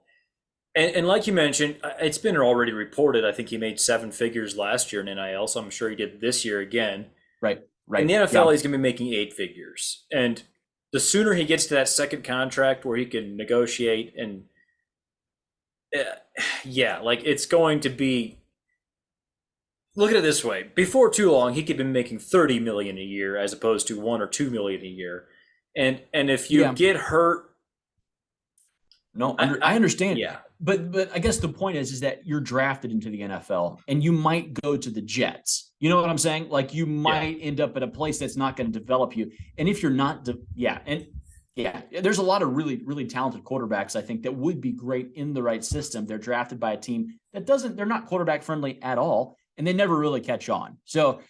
[SPEAKER 1] And like you mentioned, it's been already reported. I think he made 7 figures last year in NIL, so I'm sure he did this year again.
[SPEAKER 2] Right.
[SPEAKER 1] In the NFL, he's going to be making 8 figures. And the sooner he gets to that second contract where he can negotiate and it's going to be. Look at it this way. Before too long, he could be making $30 million a year as opposed to $1 or $2 million a year. And if you get hurt.
[SPEAKER 2] No, I understand.
[SPEAKER 1] Yeah.
[SPEAKER 2] But I guess the point is that you're drafted into the NFL and you might go to the Jets. You know what I'm saying? Like you might end up at a place that's not going to develop you. And if you're not, and Yeah, there's a lot of really, really talented quarterbacks, I think, that would be great in the right system. They're drafted by a team that they're not quarterback friendly at all, and they never really catch on. So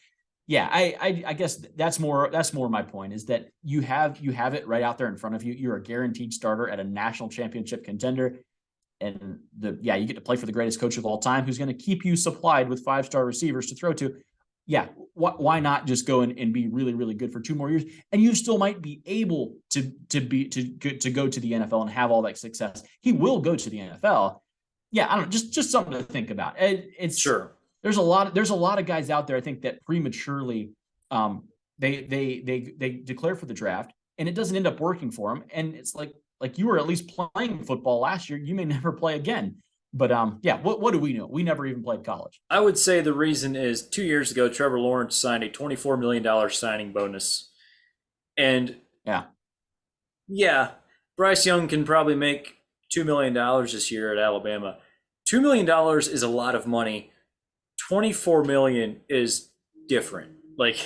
[SPEAKER 2] yeah, I guess that's more my point, is that you have it right out there in front of you. You're a guaranteed starter at a national championship contender. And you get to play for the greatest coach of all time, who's going to keep you supplied with 5-star receivers to throw to. Yeah, why not just go and be really, really good for 2 more years, and you still might be able to go to the NFL and have all that success. He will go to the NFL. Yeah, I don't know, just something to think about. It's
[SPEAKER 1] sure.
[SPEAKER 2] There's a lot of guys out there, I think, that prematurely they declare for the draft and it doesn't end up working for them, and it's like you were at least playing football last year. You may never play again. But what do we know? We never even played college.
[SPEAKER 1] I would say the reason is 2 years ago, Trevor Lawrence signed a $24 million signing bonus. And Bryce Young can probably make $2 million this year at Alabama. $2 million is a lot of money. 24 million is different. Like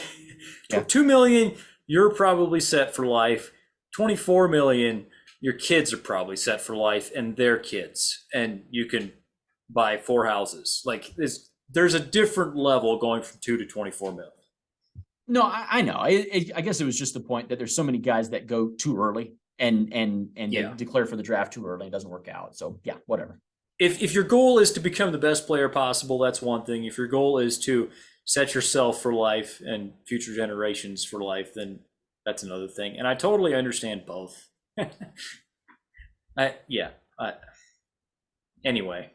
[SPEAKER 1] $2 million, you're probably set for life. 24 million, your kids are probably set for life and their kids, and you can buy 4 houses. Like there's a different level going from 2 to 24 million.
[SPEAKER 2] No, I know. I guess it was just the point that there's so many guys that go too early and they declare for the draft too early. It doesn't work out. So yeah, whatever.
[SPEAKER 1] If your goal is to become the best player possible, that's one thing. If your goal is to set yourself for life and future generations for life, then that's another thing. And I totally understand both. Anyway,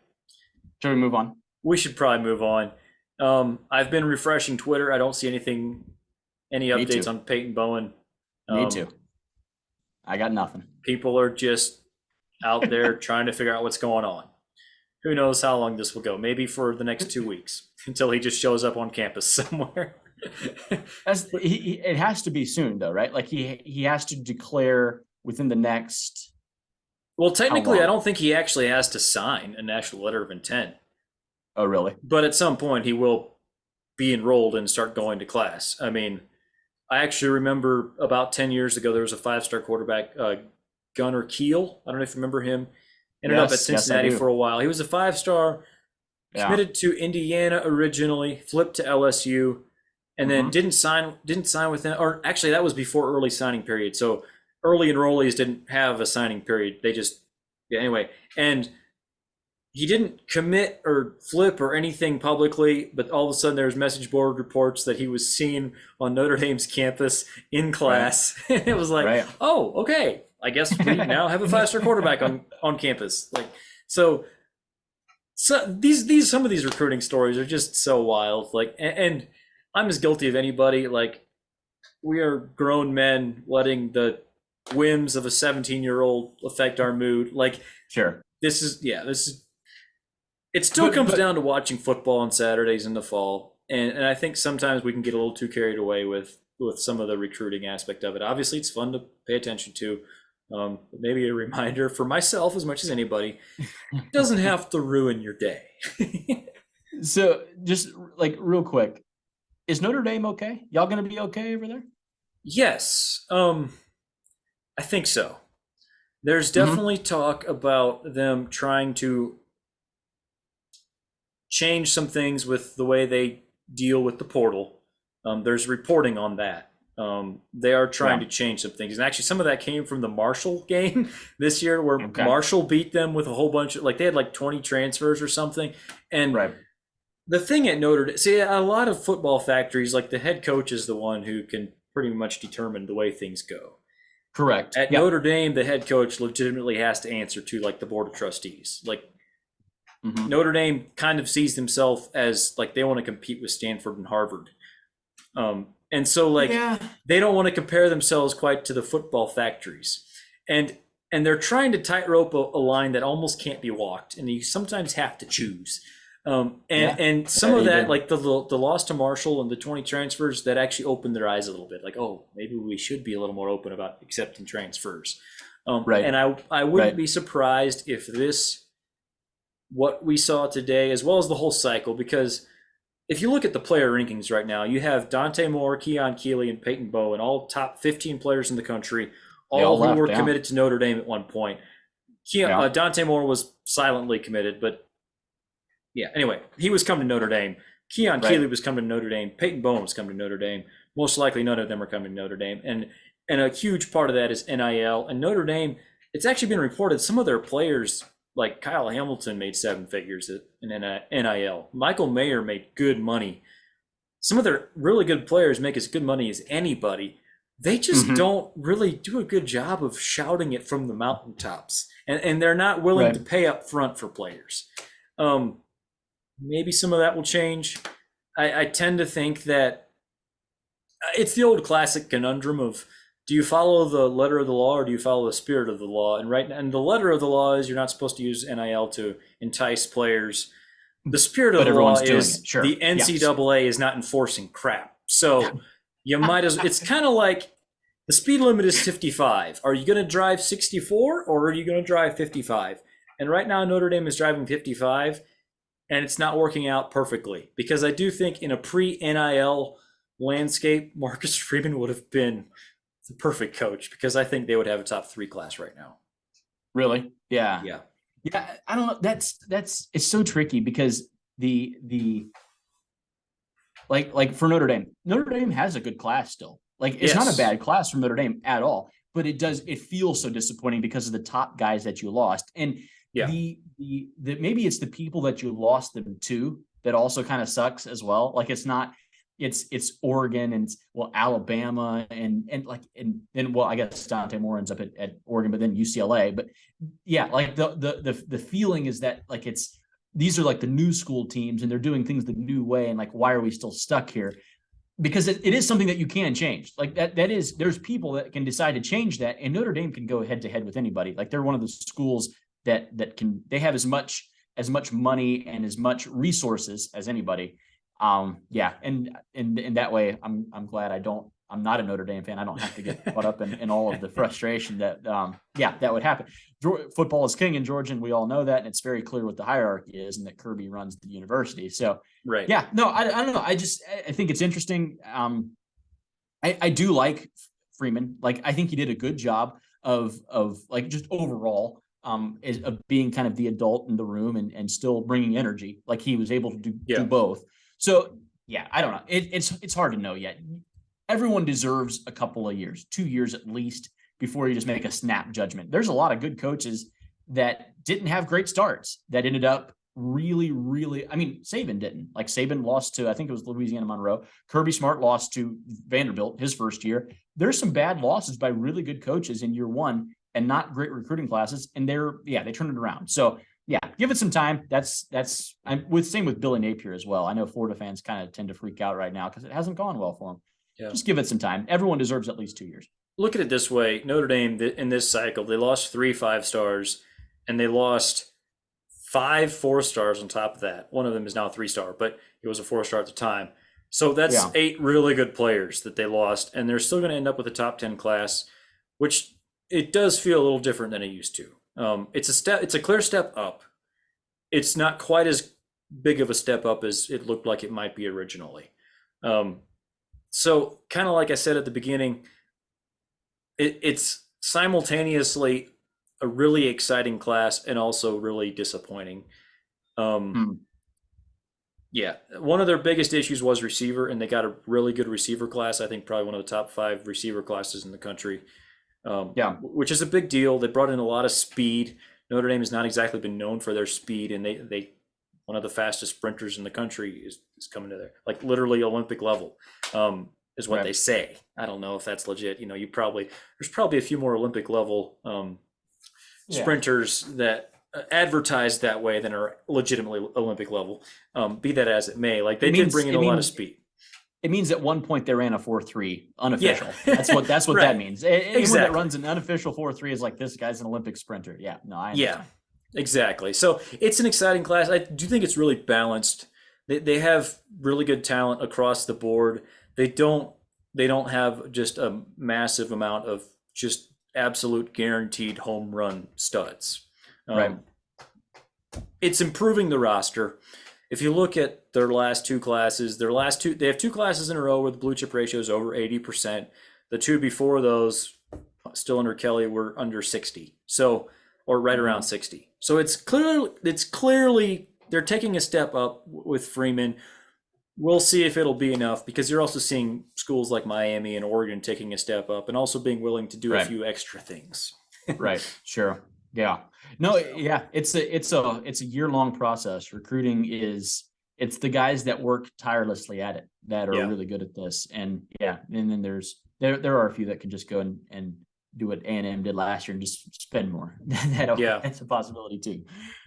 [SPEAKER 2] should we move on?
[SPEAKER 1] We should probably move on. I've been refreshing Twitter. I don't see any updates on Peyton Bowen.
[SPEAKER 2] Me too. I got nothing.
[SPEAKER 1] People are just out there trying to figure out what's going on. Who knows how long this will go? Maybe for the next 2 weeks until he just shows up on campus somewhere.
[SPEAKER 2] It has to be soon, though, right? Like he has to declare within the next.
[SPEAKER 1] Well, technically, I don't think he actually has to sign a national letter of intent.
[SPEAKER 2] Oh, really?
[SPEAKER 1] But at some point, he will be enrolled and start going to class. I mean, I actually remember about 10 years ago, there was a 5-star quarterback, Gunnar Kiel. I don't know if you remember him. Ended up at Cincinnati for a while. He was a 5-star, committed to Indiana originally, flipped to LSU, and then didn't sign with them. Or actually, that was before early signing period. So early enrollees didn't have a signing period. They just anyway. And he didn't commit or flip or anything publicly, but all of a sudden there was message board reports that he was seen on Notre Dame's campus in class. Right. It was like, oh, okay. I guess we now have a 5-star quarterback on campus. Like, so these some of these recruiting stories are just so wild. Like, and I'm as guilty of anybody. Like, we are grown men letting the whims of a 17-year-old affect our mood. Like,
[SPEAKER 2] sure,
[SPEAKER 1] this is. It still comes down to watching football on Saturdays in the fall, and I think sometimes we can get a little too carried away with some of the recruiting aspect of it. Obviously, it's fun to pay attention to. But maybe a reminder for myself as much as anybody, it doesn't have to ruin your day.
[SPEAKER 2] So just like real quick, is Notre Dame okay? Y'all going to be okay over there?
[SPEAKER 1] Yes. I think so. There's definitely talk about them trying to change some things with the way they deal with the portal. There's reporting on that. They are trying to change some things. And actually, some of that came from the Marshall game this year, where Marshall beat them with a whole bunch of, they had 20 transfers or something. And the thing at Notre Dame, see, a lot of football factories, the head coach is the one who can pretty much determine the way things go.
[SPEAKER 2] Correct.
[SPEAKER 1] At Notre Dame, the head coach legitimately has to answer to the board of trustees. Notre Dame kind of sees themselves as they want to compete with Stanford and Harvard. And so they don't want to compare themselves quite to the football factories. And they're trying to tightrope a line that almost can't be walked. And you sometimes have to choose. And some of that, the loss to Marshall and the 20 transfers, that actually opened their eyes a little bit. Maybe we should be a little more open about accepting transfers. And I wouldn't be surprised if what we saw today, as well as the whole cycle, because if you look at the player rankings right now, you have Dante Moore, Keon Keeley, and Peyton Bowen, all top 15 players in the country, all who
[SPEAKER 2] left,
[SPEAKER 1] were committed to Notre Dame at one point. Dante Moore was silently committed, but yeah. Anyway, he was coming to Notre Dame. Keon Keeley was coming to Notre Dame. Peyton Bowen was coming to Notre Dame. Most likely, none of them are coming to Notre Dame, and a huge part of that is NIL. And Notre Dame, it's actually been reported some of their players, like Kyle Hamilton, made 7 figures in NIL. Michael Mayer made good money. Some of their really good players make as good money as anybody. They just don't really do a good job of shouting it from the mountaintops, and they're not willing to pay up front for players. Maybe some of that will change. I tend to think that it's the old classic conundrum of, do you follow the letter of the law or do you follow the spirit of the law? And the letter of the law is you're not supposed to use NIL to entice players. The spirit of the law is the NCAA is not enforcing crap. So you might as it's kind of like the speed limit is 55. Are you going to drive 64 or are you going to drive 55? And right now Notre Dame is driving 55, and it's not working out perfectly, because I do think in a pre-NIL landscape, Marcus Freeman would have been the perfect coach, because I think they would have a top 3 class right now.
[SPEAKER 2] Really? Yeah.
[SPEAKER 1] Yeah.
[SPEAKER 2] Yeah. I don't know. That's it's so tricky, because the like for Notre Dame has a good class still. Like, it's not a bad class from Notre Dame at all, but it feels so disappointing because of the top guys that you lost. And the maybe it's the people that you lost them to that also kind of sucks as well. Like, it's Oregon and Alabama and I guess Dante Moore ends up at Oregon, but then UCLA. But yeah, like the feeling is that, like, these are like the new school teams and they're doing things the new way, and like, why are we still stuck here? Because it is something that you can change. Like, there's people that can decide to change that, and Notre Dame can go head to head with anybody. Like, they're one of the schools that they have as much money and as much resources as anybody. And that way, I'm glad I'm not a Notre Dame fan. I don't have to get caught up in all of the frustration that that would happen. Football is king in Georgia, and we all know that, and it's very clear what the hierarchy is, and that Kirby runs the university. So I don't know. I think it's interesting. I do like Freeman. Like, I think he did a good job of like, just overall, of being kind of the adult in the room and still bringing energy. Like, he was able to do both. So I don't know. It's hard to know yet. Everyone deserves a couple of years, 2 years at least, before you just make a snap judgment. There's a lot of good coaches that didn't have great starts that ended up really, really. I mean, Saban didn't. Like, Saban lost to, I think it was Louisiana Monroe. Kirby Smart lost to Vanderbilt his first year. There's some bad losses by really good coaches in year one and not great recruiting classes, and they turned it around. So give it some time. I'm same with Billy Napier as well. I know Florida fans kind of tend to freak out right now because it hasn't gone well for him. Yeah. Just give it some time. Everyone deserves at least 2 years.
[SPEAKER 1] Look at it this way. Notre Dame, in this cycle, they lost 3 5-stars, and they lost 5 4-stars on top of that. One of them is now a 3-star, but it was a 4-star at the time. So that's 8 really good players that they lost, and they're still going to end up with a top 10 class, which it does feel a little different than it used to. It's a clear step up. It's not quite as big of a step up as it looked like it might be originally. So kind of like I said at the beginning, it's simultaneously a really exciting class and also really disappointing. Yeah, one of their biggest issues was receiver, and they got a really good receiver class. I think probably one of the top 5 receiver classes in the country. Which is a big deal. They brought in a lot of speed. Notre Dame has not exactly been known for their speed, and they one of the fastest sprinters in the country is coming to there, like literally Olympic level, is what they say. I don't know if that's legit. You know, there's probably a few more Olympic level sprinters that advertise that way than are legitimately Olympic level. Be that as it may, like they did bring in a lot of speed.
[SPEAKER 2] It means at one point they ran a 4.3 unofficial. That's what right. That means. Anyone that runs an unofficial 4.3 is like, this guy's an Olympic sprinter. Yeah, no, I understand.
[SPEAKER 1] Yeah, exactly. So it's an exciting class. I do think it's really balanced. They have really good talent across the board. They don't have just a massive amount of just absolute guaranteed home run studs.
[SPEAKER 2] Right.
[SPEAKER 1] It's improving the roster. If you look at their last 2 classes, they have 2 classes in a row where the blue chip ratio is over 80%. The 2 before those, still under Kelly were under 60. So, or right around 60. So it's clearly they're taking a step up with Freeman. We'll see if it'll be enough, because you're also seeing schools like Miami and Oregon taking a step up and also being willing to do a few extra things.
[SPEAKER 2] Right. Sure. Yeah. No. Yeah. It's a year-long process. Recruiting it's the guys that work tirelessly at it that are really good at this. And and then there are a few that can just go and do what A&M did last year and just spend more. That's a possibility too.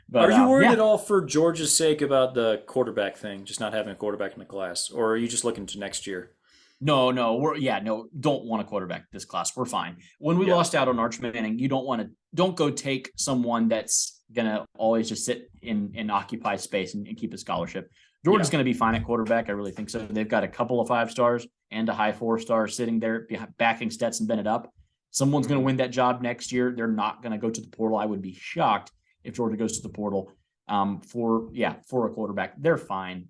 [SPEAKER 2] But,
[SPEAKER 1] are you worried at all for Georgia's sake about the quarterback thing, just not having a quarterback in the class, or are you just looking to next year?
[SPEAKER 2] No, don't want a quarterback this class. We're fine. When we lost out on Arch Manning, you don't go take someone that's gonna always just sit and occupy space and keep a scholarship. Georgia's gonna be fine at quarterback. I really think so. They've got a couple of 5 stars and a high 4 star sitting there backing Stetson Bennett up. Someone's gonna win that job next year. They're not gonna go to the portal. I would be shocked if Georgia goes to the portal for a quarterback. They're fine.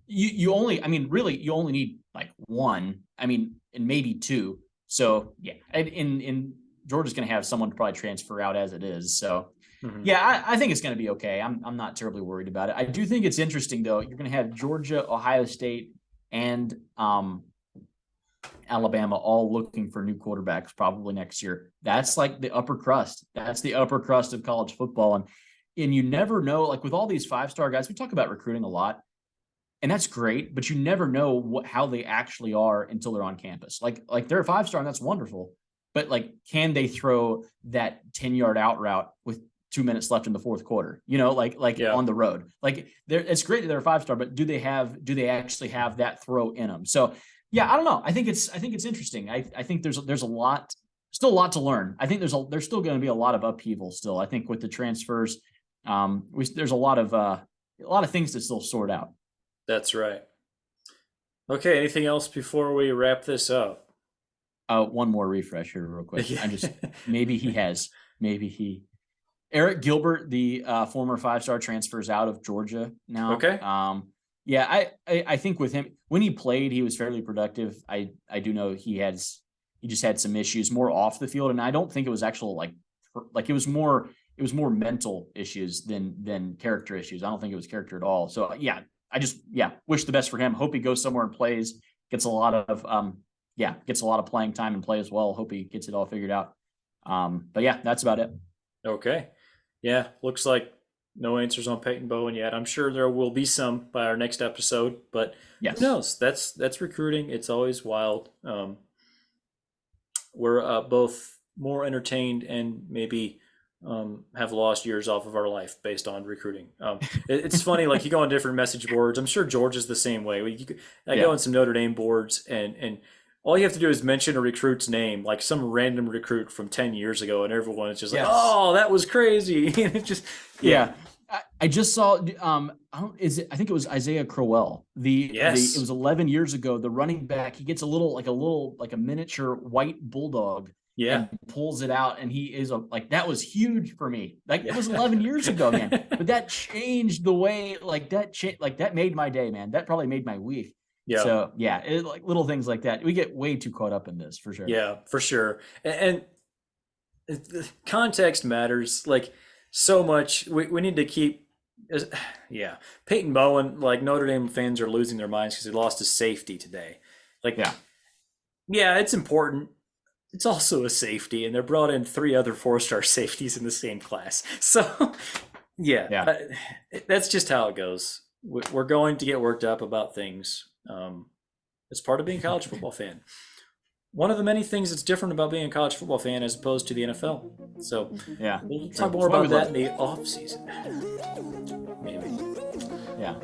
[SPEAKER 2] You only need like 1, and maybe 2. So in Georgia's going to have someone probably transfer out as it is. So I think it's going to be okay. I'm not terribly worried about it. I do think it's interesting though. You're going to have Georgia, Ohio State, and Alabama all looking for new quarterbacks probably next year. That's like the upper crust. That's the upper crust of college football. And you never know, like with all these 5-star guys, we talk about recruiting a lot, and that's great, but you never know how they actually are until they're on campus. Like they're a 5-star and that's wonderful, but like, can they throw that 10-yard out route with 2 minutes left in the fourth quarter, on the road? Like it's great that they're a 5-star, but do they actually have that throw in them? So I don't know. I think it's interesting. I think there's still a lot to learn. I think there's still going to be a lot of upheaval still. I think with the transfers, there's a lot of things to still sort out.
[SPEAKER 1] That's right. Okay. Anything else before we wrap this up?
[SPEAKER 2] One more refresh here real quick. Eric Gilbert, the former 5-star, transfers out of Georgia now.
[SPEAKER 1] Okay.
[SPEAKER 2] I think with him, when he played, he was fairly productive. I do know he just had some issues more off the field, and I don't think it was actual like it was more mental issues than character issues. I don't think it was character at all. So I just wish the best for him. Hope he goes somewhere and plays, gets a lot of playing time and play as well. Hope he gets it all figured out. But that's about it.
[SPEAKER 1] Okay. Yeah, looks like no answers on Peyton Bowen yet. I'm sure there will be some by our next episode, but who knows? That's recruiting. It's always wild. We're both more entertained and maybe have lost years off of our life based on recruiting. It's funny, like you go on different message boards. I'm sure George is the same way. I go on some Notre Dame boards, and all you have to do is mention a recruit's name, like some random recruit from 10 years ago, and everyone is just like, "Oh, that was crazy!" It just
[SPEAKER 2] I just saw. I think it was Isaiah Crowell. It was 11 years ago. The running back, he gets a miniature white bulldog. And pulls it out, and he is that was huge for me. Like it was 11 years ago, man. But that changed the way, that made my day, man. That probably made my week. Yeah. So little things like that. We get way too caught up in this, for sure.
[SPEAKER 1] Yeah, for sure. And context matters like so much. We need to keep. Peyton Bowen, like Notre Dame fans are losing their minds because he lost his safety today. It's important. It's also a safety, and they're brought in 3 other 4-star safeties in the same class. So, that's just how it goes. We're going to get worked up about things. It's part of being a college football fan. One of the many things that's different about being a college football fan as opposed to the NFL. So, we'll talk more about that in the off season. Maybe.
[SPEAKER 2] Yeah.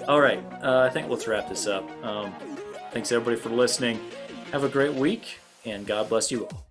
[SPEAKER 1] All right. I think let's wrap this up. Thanks everybody for listening. Have a great week. And God bless you all.